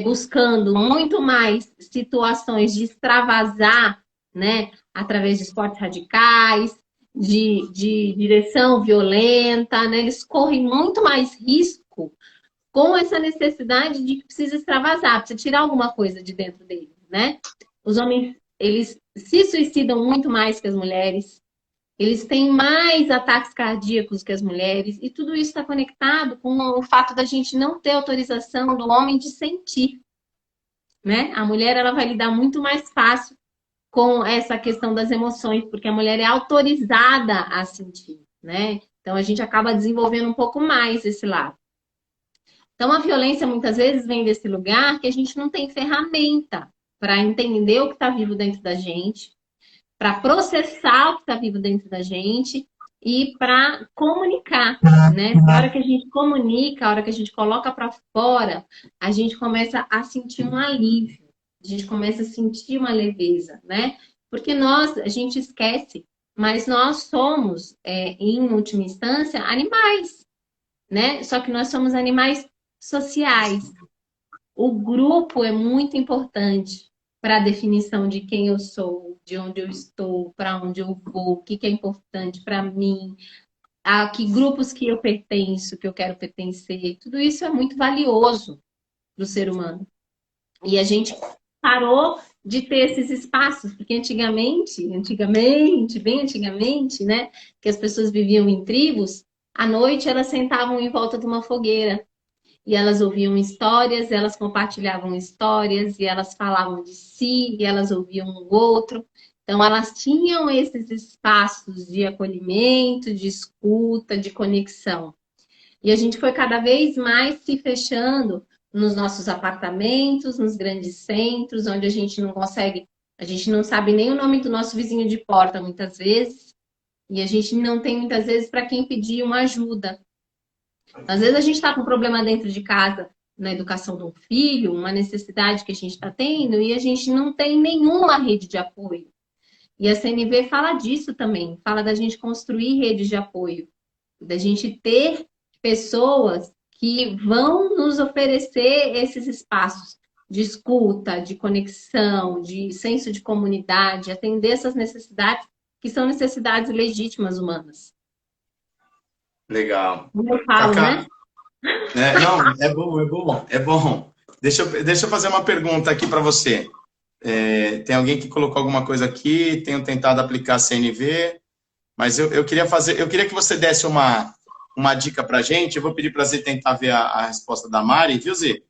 buscando muito mais situações de extravasar, né, através de esportes radicais, de direção violenta, né? Eles correm muito mais risco com essa necessidade de que precisa extravasar, precisa tirar alguma coisa de dentro deles, né? Os homens, eles se suicidam muito mais que as mulheres, eles têm mais ataques cardíacos que as mulheres, e tudo isso está conectado com o fato da gente não ter autorização do homem de sentir, né? A mulher, ela vai lidar muito mais fácil com essa questão das emoções, porque a mulher é autorizada a sentir, né? Então a gente acaba desenvolvendo um pouco mais esse lado. Então a violência muitas vezes vem desse lugar que a gente não tem ferramenta para entender o que está vivo dentro da gente, para processar o que está vivo dentro da gente e para comunicar, né? A hora que a gente comunica, a hora que a gente coloca para fora, a gente começa a sentir um alívio. A gente começa a sentir uma leveza, né? Porque a gente esquece, mas nós somos, em última instância, animais, né? Só que nós somos animais sociais. O grupo é muito importante para a definição de quem eu sou, de onde eu estou, para onde eu vou, o que é importante para mim, a que grupos que eu pertenço, que eu quero pertencer. Tudo isso é muito valioso para o ser humano. E a gente parou de ter esses espaços, porque bem antigamente, né, que as pessoas viviam em tribos, à noite elas sentavam em volta de uma fogueira e elas ouviam histórias, elas compartilhavam histórias e elas falavam de si e elas ouviam um outro. Então elas tinham esses espaços de acolhimento, de escuta, de conexão. E a gente foi cada vez mais se fechando nos nossos apartamentos, nos grandes centros, onde a gente não sabe nem o nome do nosso vizinho de porta muitas vezes, e a gente não tem muitas vezes para quem pedir uma ajuda. Às vezes a gente está com um problema dentro de casa na educação de um filho, uma necessidade que a gente está tendo, e a gente não tem nenhuma rede de apoio. E a CNV fala disso também, fala da gente construir redes de apoio, da gente ter pessoas que vão nos oferecer esses espaços de escuta, de conexão, de senso de comunidade, atender essas necessidades que são necessidades legítimas humanas. Legal. Como eu falo, Cacá, né? não, é bom, é bom, é bom. Deixa eu fazer uma pergunta aqui para você. Tem alguém que colocou alguma coisa aqui, tenho tentado aplicar a CNV, mas eu queria fazer, eu queria que você desse uma dica para a gente. Eu vou pedir para você tentar ver a resposta da Mari, viu, Zê?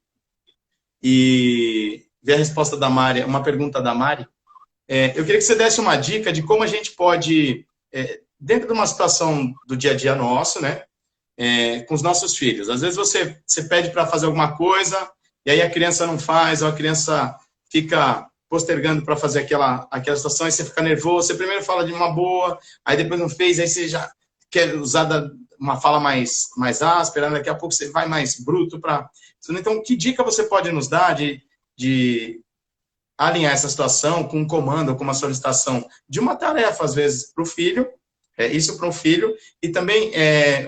E ver a resposta da Mari, uma pergunta da Mari. Eu queria que você desse uma dica de como a gente pode, dentro de uma situação do dia a dia nosso, né, com os nossos filhos. Às vezes você pede para fazer alguma coisa e aí a criança não faz, ou a criança fica postergando para fazer aquela situação, e você fica nervoso. Você primeiro fala de uma boa, aí depois não fez, aí você já quer usar uma fala mais áspera, daqui a pouco você vai mais bruto para... Então, que dica você pode nos dar de alinhar essa situação com um comando, com uma solicitação de uma tarefa, às vezes, para o filho, isso para um filho, e também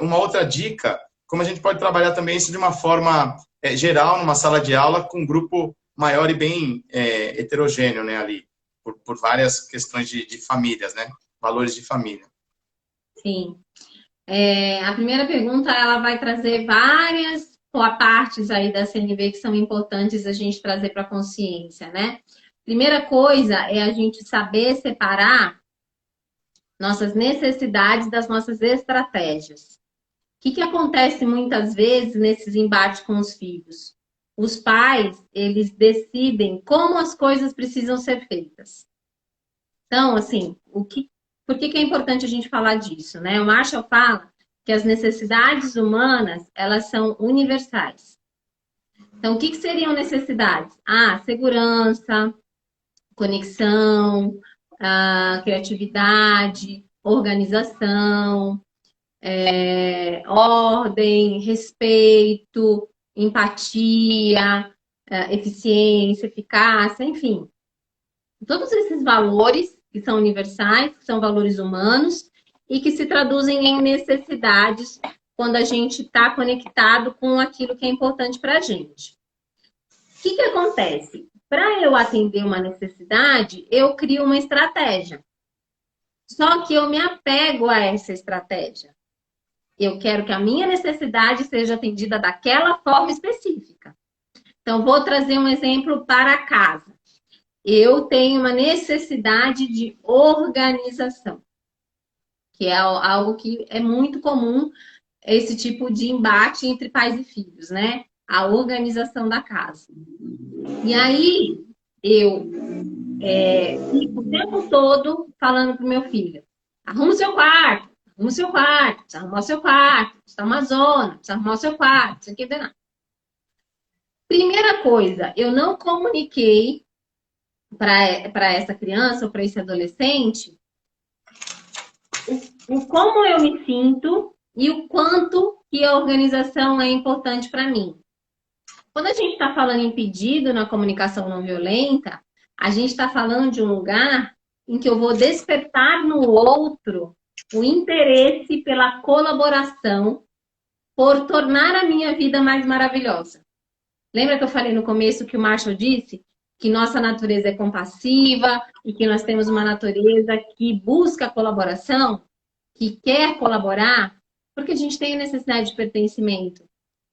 uma outra dica, como a gente pode trabalhar também isso de uma forma geral, numa sala de aula, com um grupo maior e bem heterogêneo, né, ali, por várias questões de famílias, né, valores de família. Sim. A primeira pergunta, ela vai trazer várias partes aí da CNV que são importantes a gente trazer para a consciência, né? Primeira coisa é a gente saber separar nossas necessidades das nossas estratégias. O que acontece muitas vezes nesses embates com os filhos? Os pais, eles decidem como as coisas precisam ser feitas. Então, assim, por que é importante a gente falar disso, né? O Marshall fala que as necessidades humanas, elas são universais. Então, o que seriam necessidades? Segurança, conexão, criatividade, organização, ordem, respeito, empatia, eficiência, eficácia, enfim. Todos esses valores que são universais, que são valores humanos e que se traduzem em necessidades quando a gente está conectado com aquilo que é importante para a gente. O que acontece? Para eu atender uma necessidade, eu crio uma estratégia. Só que eu me apego a essa estratégia. Eu quero que a minha necessidade seja atendida daquela forma específica. Então, vou trazer um exemplo para casa. Eu tenho uma necessidade de organização, que é algo que é muito comum, esse tipo de embate entre pais e filhos, né? A organização da casa. E aí, eu fico o tempo todo falando para o meu filho, arruma o seu quarto, precisa arrumar o seu quarto, está uma zona, precisa arrumar o seu quarto, isso aqui, não. Primeira coisa, eu não comuniquei para essa criança ou para esse adolescente o como eu me sinto e o quanto que a organização é importante para mim. Quando a gente está falando em pedido na comunicação não violenta, a gente está falando de um lugar em que eu vou despertar no outro o interesse pela colaboração por tornar a minha vida mais maravilhosa. Lembra que eu falei no começo que o Marshall disse que nossa natureza é compassiva e que nós temos uma natureza que busca colaboração, que quer colaborar, porque a gente tem a necessidade de pertencimento.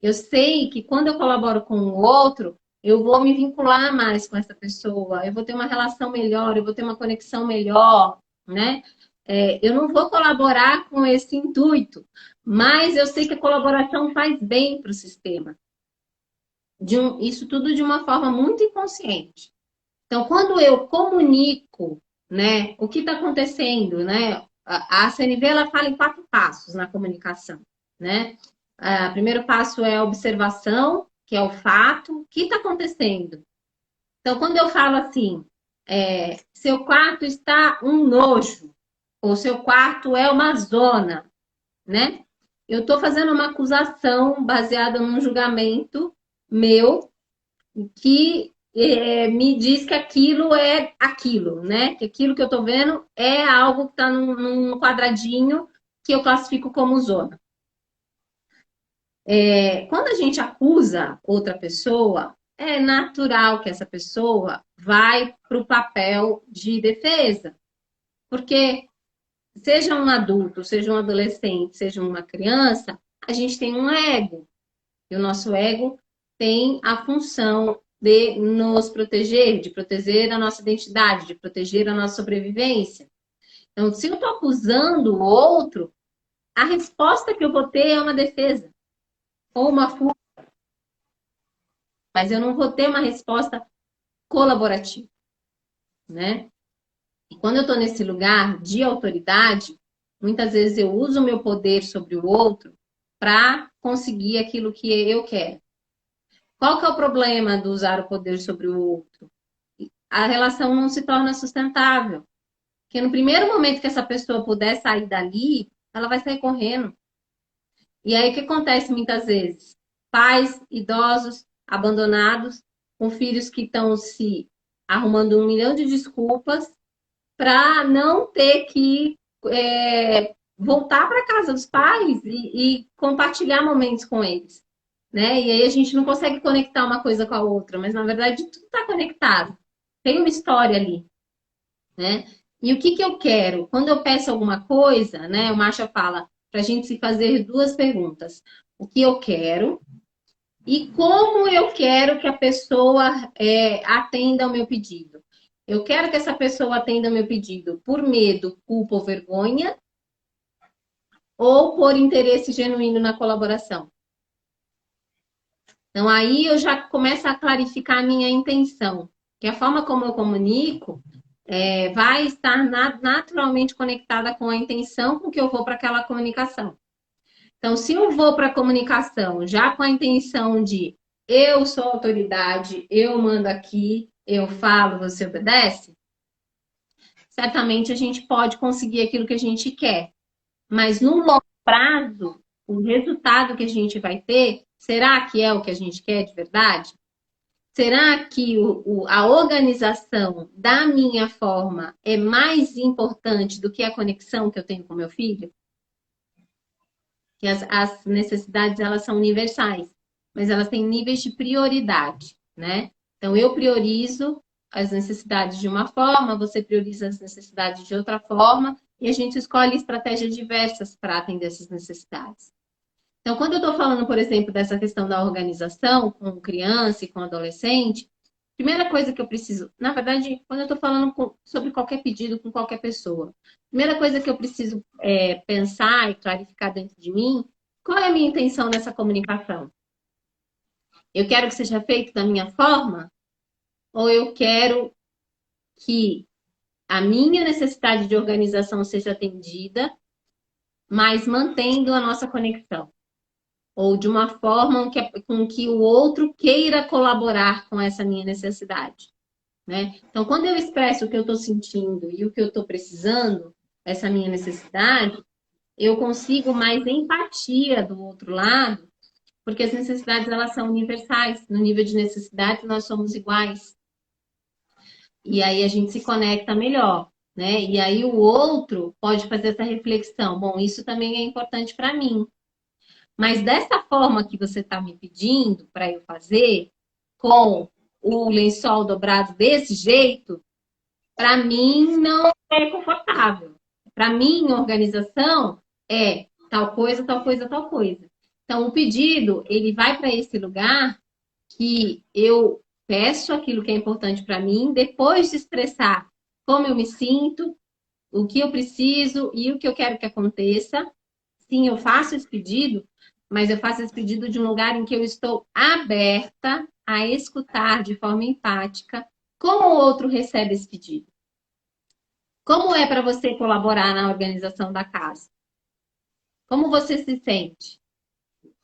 Eu sei que quando eu colaboro com o outro, eu vou me vincular mais com essa pessoa, eu vou ter uma relação melhor, eu vou ter uma conexão melhor, né? Eu não vou colaborar com esse intuito, mas eu sei que a colaboração faz bem para o sistema. Isso tudo de uma forma muito inconsciente. Então, quando eu comunico, né, o que está acontecendo, né? A CNV ela fala em 4 passos na comunicação, né? O primeiro passo é a observação, que é o fato, o que está acontecendo. Então, quando eu falo assim, seu quarto está um nojo, ou seu quarto é uma zona, né? Eu estou fazendo uma acusação baseada num julgamento meu que me diz que aquilo é aquilo, né? Que aquilo que eu tô vendo é algo que está num quadradinho que eu classifico como zona. Quando a gente acusa outra pessoa, é natural que essa pessoa vai para o papel de defesa. Porque seja um adulto, seja um adolescente, seja uma criança, a gente tem um ego. E o nosso ego tem a função de nos proteger, de proteger a nossa identidade, de proteger a nossa sobrevivência. Então, se eu estou acusando o outro, a resposta que eu vou ter é uma defesa ou uma fuga, mas eu não vou ter uma resposta colaborativa, né? E quando eu estou nesse lugar de autoridade, muitas vezes eu uso o meu poder sobre o outro para conseguir aquilo que eu quero. Qual que é o problema do usar o poder sobre o outro? A relação não se torna sustentável. Porque no primeiro momento que essa pessoa puder sair dali, ela vai sair correndo. E aí o que acontece muitas vezes? Pais idosos, abandonados, com filhos que estão se arrumando 1 milhão de desculpas para não ter que voltar para casa dos pais e compartilhar momentos com eles. Né? E aí a gente não consegue conectar uma coisa com a outra, mas na verdade tudo está conectado. Tem uma história ali, né? E o que que eu quero? Quando eu peço alguma coisa, né? O Marshall fala para a gente se fazer 2 perguntas: o que eu quero e como eu quero que a pessoa atenda ao meu pedido. Eu quero que essa pessoa atenda ao meu pedido por medo, culpa ou vergonha, ou por interesse genuíno na colaboração. Então, aí eu já começo a clarificar a minha intenção, que a forma como eu comunico vai estar naturalmente conectada com a intenção com que eu vou para aquela comunicação. Então, se eu vou para a comunicação já com a intenção de eu sou autoridade, eu mando aqui, eu falo, você obedece, certamente a gente pode conseguir aquilo que a gente quer. Mas no longo prazo, o resultado que a gente vai ter, será que é o que a gente quer de verdade? Será que a organização da minha forma é mais importante do que a conexão que eu tenho com meu filho? Que as necessidades, elas são universais, mas elas têm níveis de prioridade, né? Então, eu priorizo as necessidades de uma forma, você prioriza as necessidades de outra forma, e a gente escolhe estratégias diversas para atender essas necessidades. Então, quando eu estou falando, por exemplo, dessa questão da organização com criança e com adolescente, primeira coisa que eu preciso, na verdade, quando eu estou falando sobre qualquer pedido com qualquer pessoa, primeira coisa que eu preciso pensar e clarificar dentro de mim, qual é a minha intenção nessa comunicação? Eu quero que seja feito da minha forma? Ou eu quero que a minha necessidade de organização seja atendida, mas mantendo a nossa conexão? Ou de uma forma com que o outro queira colaborar com essa minha necessidade, né? Então, quando eu expresso o que eu estou sentindo e o que eu estou precisando, essa minha necessidade, eu consigo mais empatia do outro lado, porque as necessidades, elas são universais. No nível de necessidade, nós somos iguais. E aí a gente se conecta melhor, né? E aí o outro pode fazer essa reflexão. Bom, isso também é importante para mim. Mas dessa forma que você está me pedindo para eu fazer, com o lençol dobrado desse jeito, para mim não é confortável. Para mim, organização é tal coisa, tal coisa, tal coisa. Então, o pedido, ele vai para esse lugar que eu peço aquilo que é importante para mim, depois de expressar como eu me sinto, o que eu preciso e o que eu quero que aconteça. Sim, eu faço esse pedido, mas eu faço esse pedido de um lugar em que eu estou aberta a escutar de forma empática como o outro recebe esse pedido. Como é para você colaborar na organização da casa? Como você se sente?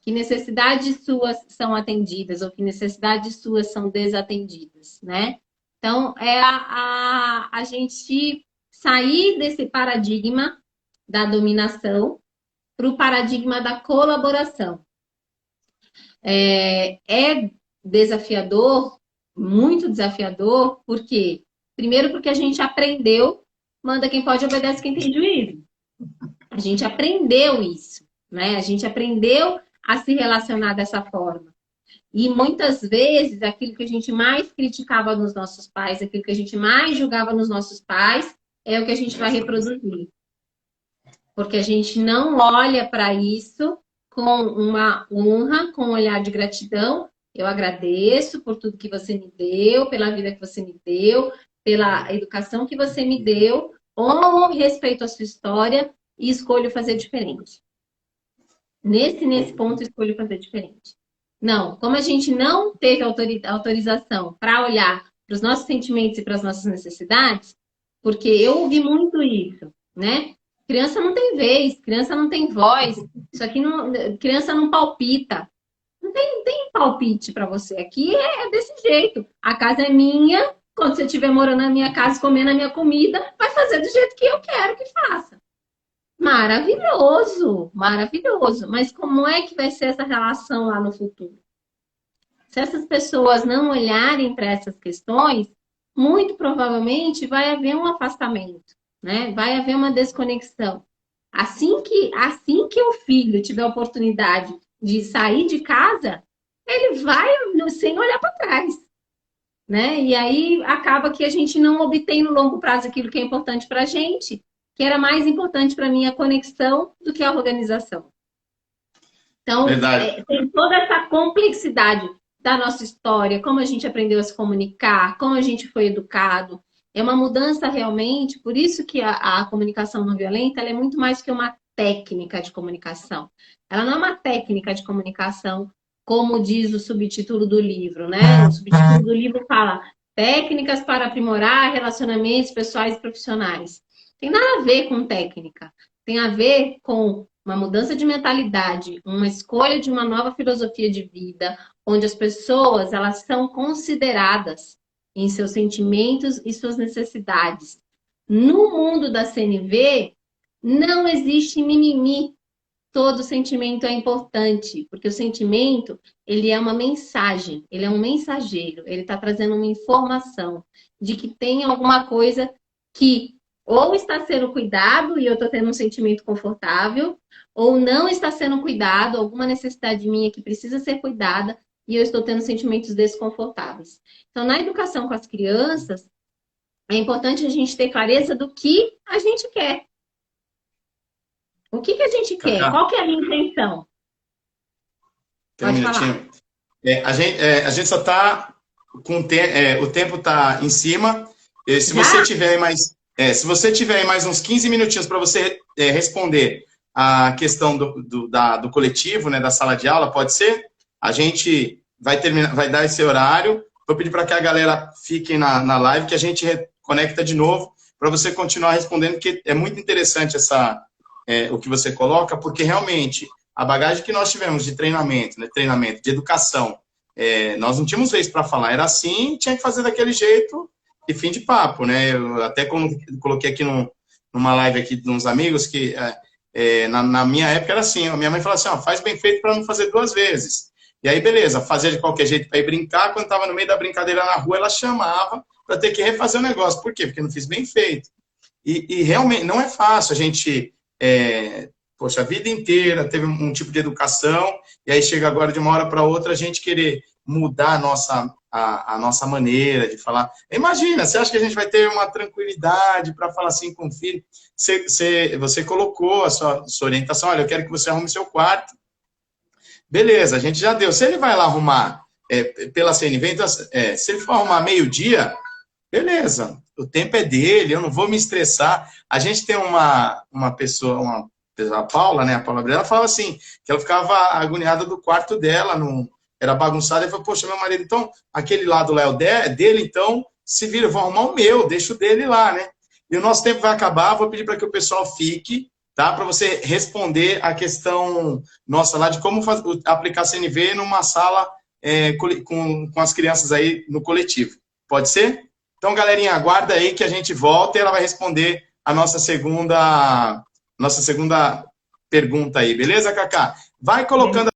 Que necessidades suas são atendidas ou que necessidades suas são desatendidas, né? Então, é a gente sair desse paradigma da dominação para o paradigma da colaboração. É desafiador, muito desafiador, por quê? Primeiro porque a gente aprendeu, manda quem pode, obedece quem tem juízo. A gente aprendeu isso, né? A gente aprendeu a se relacionar dessa forma. E muitas vezes aquilo que a gente mais criticava nos nossos pais, aquilo que a gente mais julgava nos nossos pais, é o que a gente vai reproduzir. Porque a gente não olha para isso com uma honra, com um olhar de gratidão. Eu agradeço por tudo que você me deu, pela vida que você me deu, pela educação que você me deu, honro e respeito a sua história e escolho fazer diferente. Nesse ponto, escolho fazer diferente. Não, como a gente não teve autorização para olhar para os nossos sentimentos e para as nossas necessidades, porque eu ouvi muito isso, né? Criança não tem vez, criança não tem voz, isso aqui não, criança não palpita. Não tem palpite para você. Aqui é desse jeito. A casa é minha, quando você estiver morando na minha casa, comendo a minha comida, vai fazer do jeito que eu quero que faça. Maravilhoso, maravilhoso. Mas como é que vai ser essa relação lá no futuro? Se essas pessoas não olharem para essas questões, muito provavelmente vai haver um afastamento, né? Vai haver uma desconexão. Assim que o filho tiver a oportunidade de sair de casa, ele vai sem olhar para trás, né? E aí acaba que a gente não obtém no longo prazo aquilo que é importante para a gente, que era mais importante para mim a conexão do que a organização. Então, tem toda essa complexidade da nossa história, como a gente aprendeu a se comunicar, como a gente foi educado. É uma mudança realmente, por isso que a comunicação não violenta ela é muito mais que uma técnica de comunicação. Ela não é uma técnica de comunicação, como diz o subtítulo do livro, né? O subtítulo do livro fala técnicas para aprimorar relacionamentos pessoais e profissionais. Tem nada a ver com técnica. Tem a ver com uma mudança de mentalidade, uma escolha de uma nova filosofia de vida, onde as pessoas elas são consideradas em seus sentimentos e suas necessidades. No mundo da CNV, não existe mimimi. Todo sentimento é importante, porque o sentimento, ele é uma mensagem, ele é um mensageiro, ele está trazendo uma informação de que tem alguma coisa que ou está sendo cuidado e eu estou tendo um sentimento confortável, ou não está sendo cuidado, alguma necessidade minha que precisa ser cuidada e eu estou tendo sentimentos desconfortáveis. Então, na educação com as crianças, é importante a gente ter clareza do que a gente quer. O que a gente quer? Qual que é a minha intenção? Tem um minutinho. A gente só está com o tempo está em cima. Se você tiver mais uns 15 minutinhos para você responder a questão do coletivo, né, da sala de aula, pode ser? A gente vai dar esse horário. Vou pedir para que a galera fique na live, que a gente conecta de novo, para você continuar respondendo, porque é muito interessante o que você coloca, porque realmente a bagagem que nós tivemos de treinamento, né, de educação, nós não tínhamos vez para falar, era assim, tinha que fazer daquele jeito e fim de papo, né? Eu até coloquei aqui numa live aqui de uns amigos que na minha época era assim, a minha mãe falava assim, ó, faz bem feito para não fazer 2 vezes. E aí, beleza, fazia de qualquer jeito para ir brincar, quando estava no meio da brincadeira na rua, ela chamava para ter que refazer o negócio. Por quê? Porque não fiz bem feito. E realmente não é fácil a gente, a vida inteira teve um tipo de educação, e aí chega agora de uma hora para outra a gente querer mudar a nossa maneira de falar. Imagina, você acha que a gente vai ter uma tranquilidade para falar assim com o filho? Você colocou a sua orientação, olha, eu quero que você arrume seu quarto. Beleza, a gente já deu. Se ele vai lá arrumar pela CNV, então, se ele for arrumar meio-dia, beleza, o tempo é dele, eu não vou me estressar. A gente tem uma pessoa, a Paula, né, a Paula Brela, fala assim, que ela ficava agoniada do quarto dela, era bagunçado, e falou, poxa, meu marido, então, aquele lado lá é dele, então, se vira, eu vou arrumar o meu, deixa o dele lá, né? E o nosso tempo vai acabar, vou pedir para que o pessoal fique, tá? Para você responder a questão nossa lá de como aplicar CNV numa sala com as crianças aí no coletivo. Pode ser? Então, galerinha, aguarda aí que a gente volta e ela vai responder a nossa segunda pergunta aí. Beleza, Cacá? Vai colocando